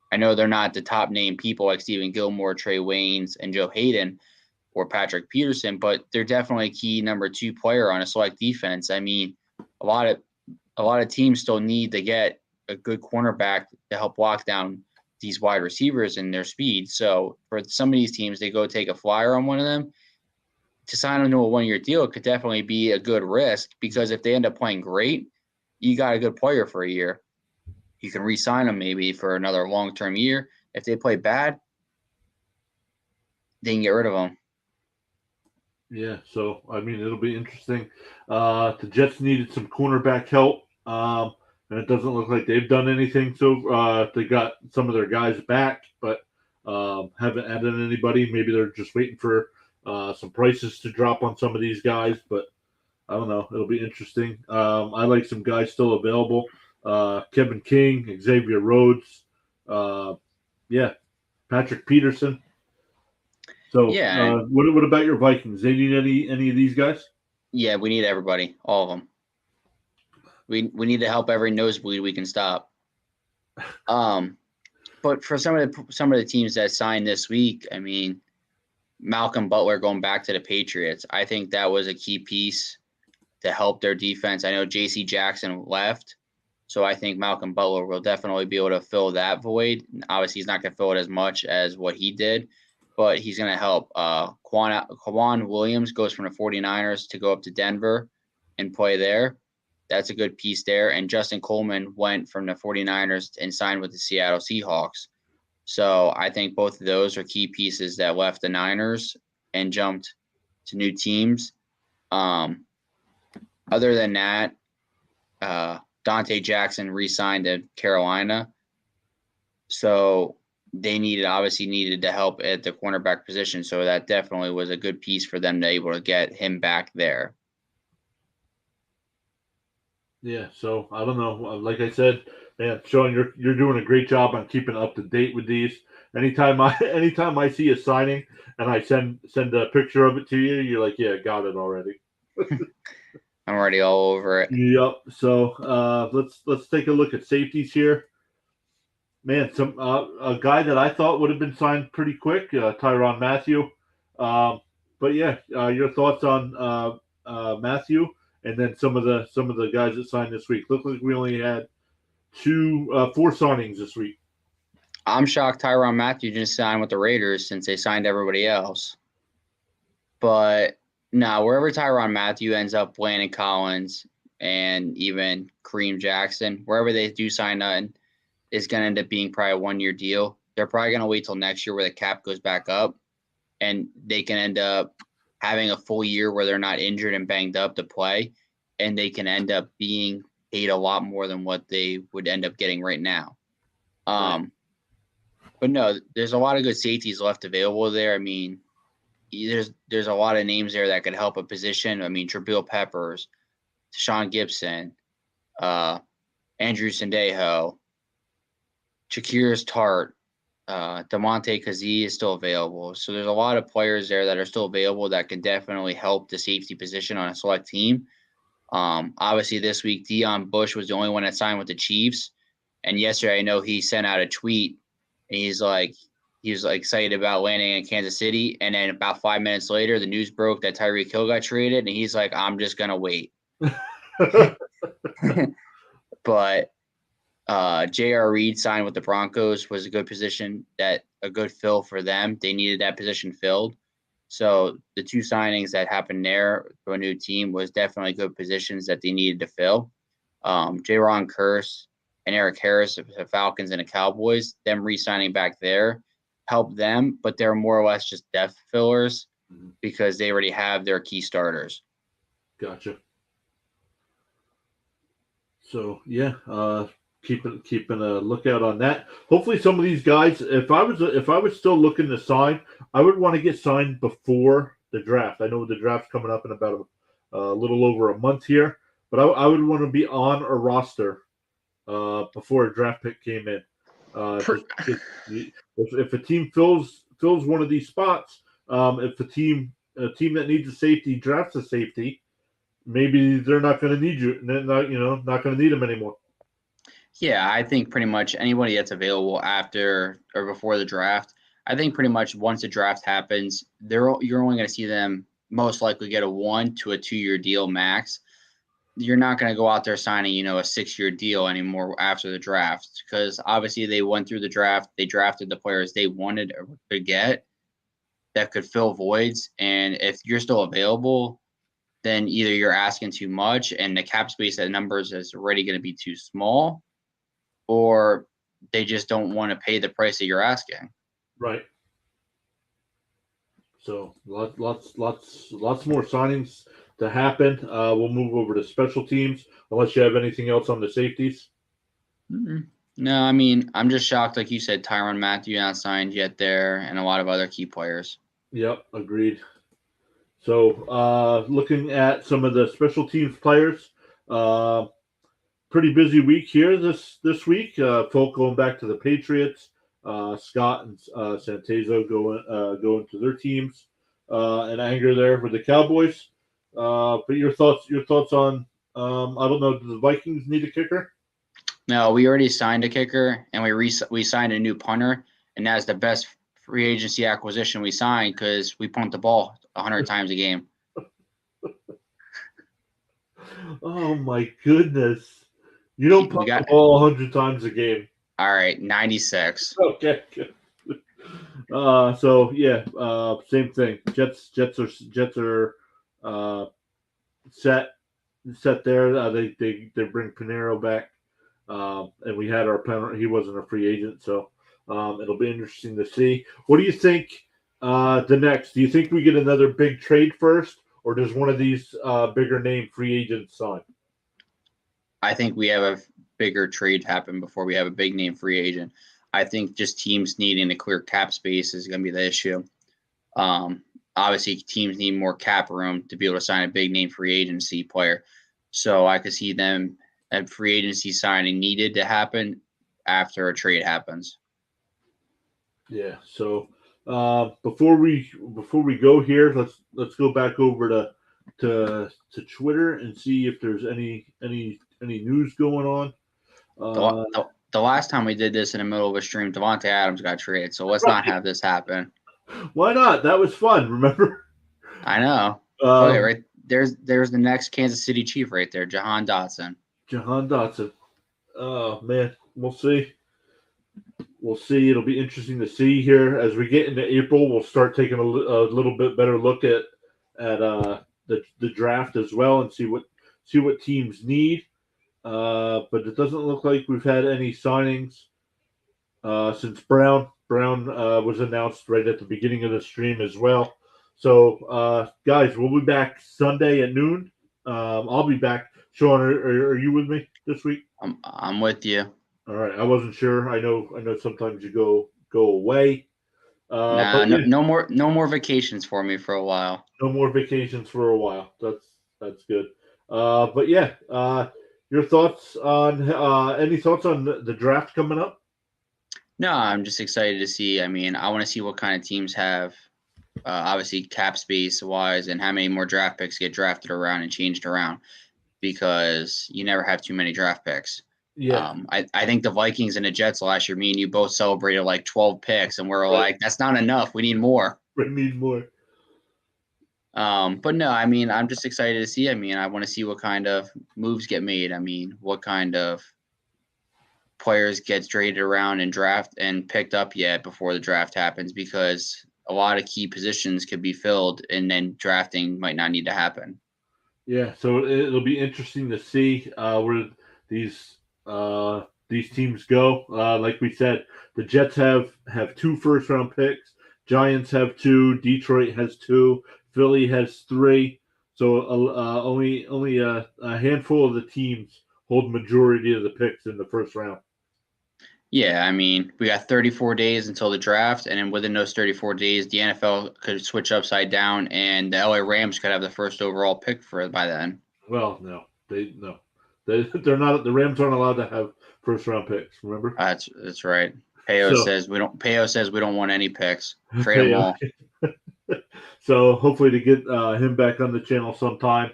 Speaker 2: I know they're not the top name people like Stephen Gilmore, Trey Waynes, and Joe Hayden or Patrick Peterson, but they're definitely a key number 2 player on a select defense. I mean, a lot of teams still need to get a good cornerback to help lock down these wide receivers and their speed. So for some of these teams, they go take a flyer on one of them. To sign them to a one-year deal could definitely be a good risk, because if they end up playing great, you got a good player for a year. You can re-sign them maybe for another long-term year. If they play bad, they can get rid of them.
Speaker 1: Yeah, so I mean it'll be interesting. The Jets needed some cornerback help, and it doesn't look like they've done anything. So they got some of their guys back, but haven't added anybody. Maybe they're just waiting for some prices to drop on some of these guys. But I don't know. It'll be interesting. I like some guys still available. Kevin King, Xavier Rhodes, yeah, Patrick Peterson. So,
Speaker 2: Yeah,
Speaker 1: what about your Vikings? They need any of these guys?
Speaker 2: yeah, we need everybody, all of them. We need to help every nosebleed we can stop. But for some of the teams that signed this week, I mean, Malcolm Butler going back to the Patriots, I think that was a key piece to help their defense. I know J.C. Jackson left, so I think Malcolm Butler will definitely be able to fill that void. Obviously, he's not going to fill it as much as what he did, but he's going to help. Quan Williams goes from the 49ers to go up to Denver and play there. That's a good piece there. And Justin Coleman went from the 49ers and signed with the Seattle Seahawks. So I think both of those are key pieces that left the Niners and jumped to new teams. Other than that, Dante Jackson re-signed to Carolina. So they obviously needed to help at the cornerback position. So that definitely was a good piece for them to be able to get him back there.
Speaker 1: Yeah, so I don't know. Like I said, man, Shawn, you're doing a great job on keeping up to date with these. Anytime I see a signing and I send a picture of it to you, you're like, yeah, got it already.
Speaker 2: I'm already all over it.
Speaker 1: Yep. So let's take a look at safeties here. Man, some a guy that I thought would have been signed pretty quick, Tyrann Mathieu. But yeah, your thoughts on Mathieu, and then some of the guys that signed this week. Looked like we only had four signings this week.
Speaker 2: I'm shocked Tyrann Mathieu didn't sign with the Raiders since they signed everybody else. But no, wherever Tyrann Mathieu ends up, Landon Collins and even Kareem Jackson, wherever they do sign on, is going to end up being probably a one-year deal. They're probably going to wait till next year where the cap goes back up, and they can end up having a full year where they're not injured and banged up to play, and they can end up being paid a lot more than what they would end up getting right now. Right. But no, there's a lot of good safeties left available there. I mean, there's a lot of names there that could help a position. I mean, Jabril Peppers, Sean Gibson, Andrew Sendejo, Shakir's Tart, DeMonte Kazee is still available. So there's a lot of players there that are still available that can definitely help the safety position on a select team. Obviously, this week, Deion Bush was the only one that signed with the Chiefs. And yesterday, I know he sent out a tweet, and he was like excited about landing in Kansas City. And then about 5 minutes later, the news broke that Tyreek Hill got traded, and he's like, I'm just going to wait. But J.R. Reed signed with the Broncos was a good position, a good fill for them. They needed that position filled. So the two signings that happened there to a new team was definitely good positions that they needed to fill. J-Ron Curse and Eric Harris, the Falcons and the Cowboys, them re-signing back there helped them, but they're more or less just depth fillers because they already have their key starters.
Speaker 1: Gotcha. So yeah, keeping a lookout on that. Hopefully, some of these guys. If I was still looking to sign, I would want to get signed before the draft. I know the draft's coming up in about a little over a month here, but I would want to be on a roster before a draft pick came in. If a team fills one of these spots, if a team that needs a safety drafts a safety, maybe they're not going to need you. Not going to need them anymore.
Speaker 2: Yeah, I think pretty much anybody that's available after or before the draft, I think pretty much once the draft happens, you're only going to see them most likely get a 1 to a 2 year deal max. you're not going to go out there signing, a 6-year deal anymore after the draft, because obviously they went through the draft. They drafted the players they wanted to get that could fill voids. And if you're still available, then either you're asking too much and the cap space at numbers is already going to be too small, or they just don't want to pay the price that you're asking.
Speaker 1: Right. So lots more signings to happen. We'll move over to special teams unless you have anything else on the safeties.
Speaker 2: Mm-hmm. No, I mean, I'm just shocked, like you said, Tyrann Mathieu not signed yet there, and a lot of other key players.
Speaker 1: Yep, agreed. So looking at some of the special teams players, pretty busy week here this week. Folk going back to the Patriots. Scott and Santezo going to their teams. And anger there for the Cowboys. But your thoughts on I don't know. Do the Vikings need a kicker?
Speaker 2: No, we already signed a kicker, and we signed a new punter, and that's the best free agency acquisition we signed because we punt the ball 100 times a game.
Speaker 1: Oh my goodness! You don't punt the ball 100 times a game.
Speaker 2: All right, 96.
Speaker 1: Okay, good. So yeah, same thing. Jets are set there. They bring Pinero back, and we had our punter. He wasn't a free agent, so it'll be interesting to see. What do you think? The next, do you think we get another big trade first, or does one of these bigger name free agents sign?
Speaker 2: I think we have a bigger trade happen before we have a big name free agent. I think just teams needing a clear cap space is going to be the issue. Obviously, teams need more cap room to be able to sign a big name free agency player. So I could see them a free agency signing needed to happen after a trade happens.
Speaker 1: Yeah. So before we go here, let's go back over to Twitter and see if there's any news going on.
Speaker 2: The last time we did this in the middle of a stream, Davante Adams got traded. So let's not have this happen.
Speaker 1: Why not? That was fun. Remember?
Speaker 2: I know. Right there's the next Kansas City Chief right there, Jahan Dotson.
Speaker 1: Oh man, we'll see. It'll be interesting to see here as we get into April. We'll start taking a little bit better look at the draft as well and see what teams need. But it doesn't look like we've had any signings since Brown was announced right at the beginning of the stream as well. So, guys, we'll be back Sunday at noon. I'll be back. Shawn, are you with me this week?
Speaker 2: I'm with you.
Speaker 1: All right. I wasn't sure. I know sometimes you go away.
Speaker 2: No more vacations for me for a while.
Speaker 1: No more vacations for a while. That's good. But yeah, your thoughts on any thoughts on the draft coming up?
Speaker 2: No, I'm just excited to see. I mean, I want to see what kind of teams have, obviously cap space wise, and how many more draft picks get drafted around and changed around, because you never have too many draft picks.
Speaker 1: Yeah.
Speaker 2: I think the Vikings and the Jets last year, me and you both celebrated like 12 picks, and we're like, that's not enough. We need more.
Speaker 1: We need more.
Speaker 2: But no, I mean, I'm just excited to see. I mean, I want to see what kind of moves get made. I mean, what kind of players get traded around and draft and picked up yet before the draft happens, because a lot of key positions could be filled and then drafting might not need to happen.
Speaker 1: Yeah, so it'll be interesting to see where these teams go. Like we said, the Jets have 2 first-round picks. Giants have 2. Detroit has 2. Philly has 3. So only a handful of the teams hold majority of the picks in the first round.
Speaker 2: Yeah, I mean, we got 34 days until the draft, and then within those 34 days, the NFL could switch upside down, and the LA Rams could have the first overall pick by then.
Speaker 1: Well, no, they're not. The Rams aren't allowed to have first round picks. Remember?
Speaker 2: That's right. Payo says we don't want any picks. Trade them all.
Speaker 1: So hopefully to get him back on the channel sometime.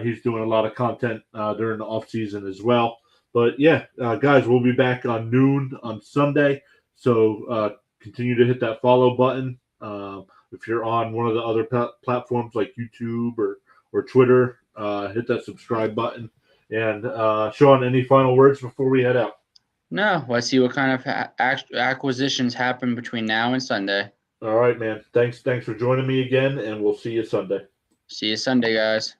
Speaker 1: He's doing a lot of content during the off season as well. But yeah, guys, we'll be back on noon on Sunday. So continue to hit that follow button. If you're on one of the other platforms like YouTube or Twitter, hit that subscribe button. And Shawn, any final words before we head out?
Speaker 2: No, let's see what kind of acquisitions happen between now and Sunday.
Speaker 1: All right, man. Thanks for joining me again, and we'll see you Sunday.
Speaker 2: See you Sunday, guys.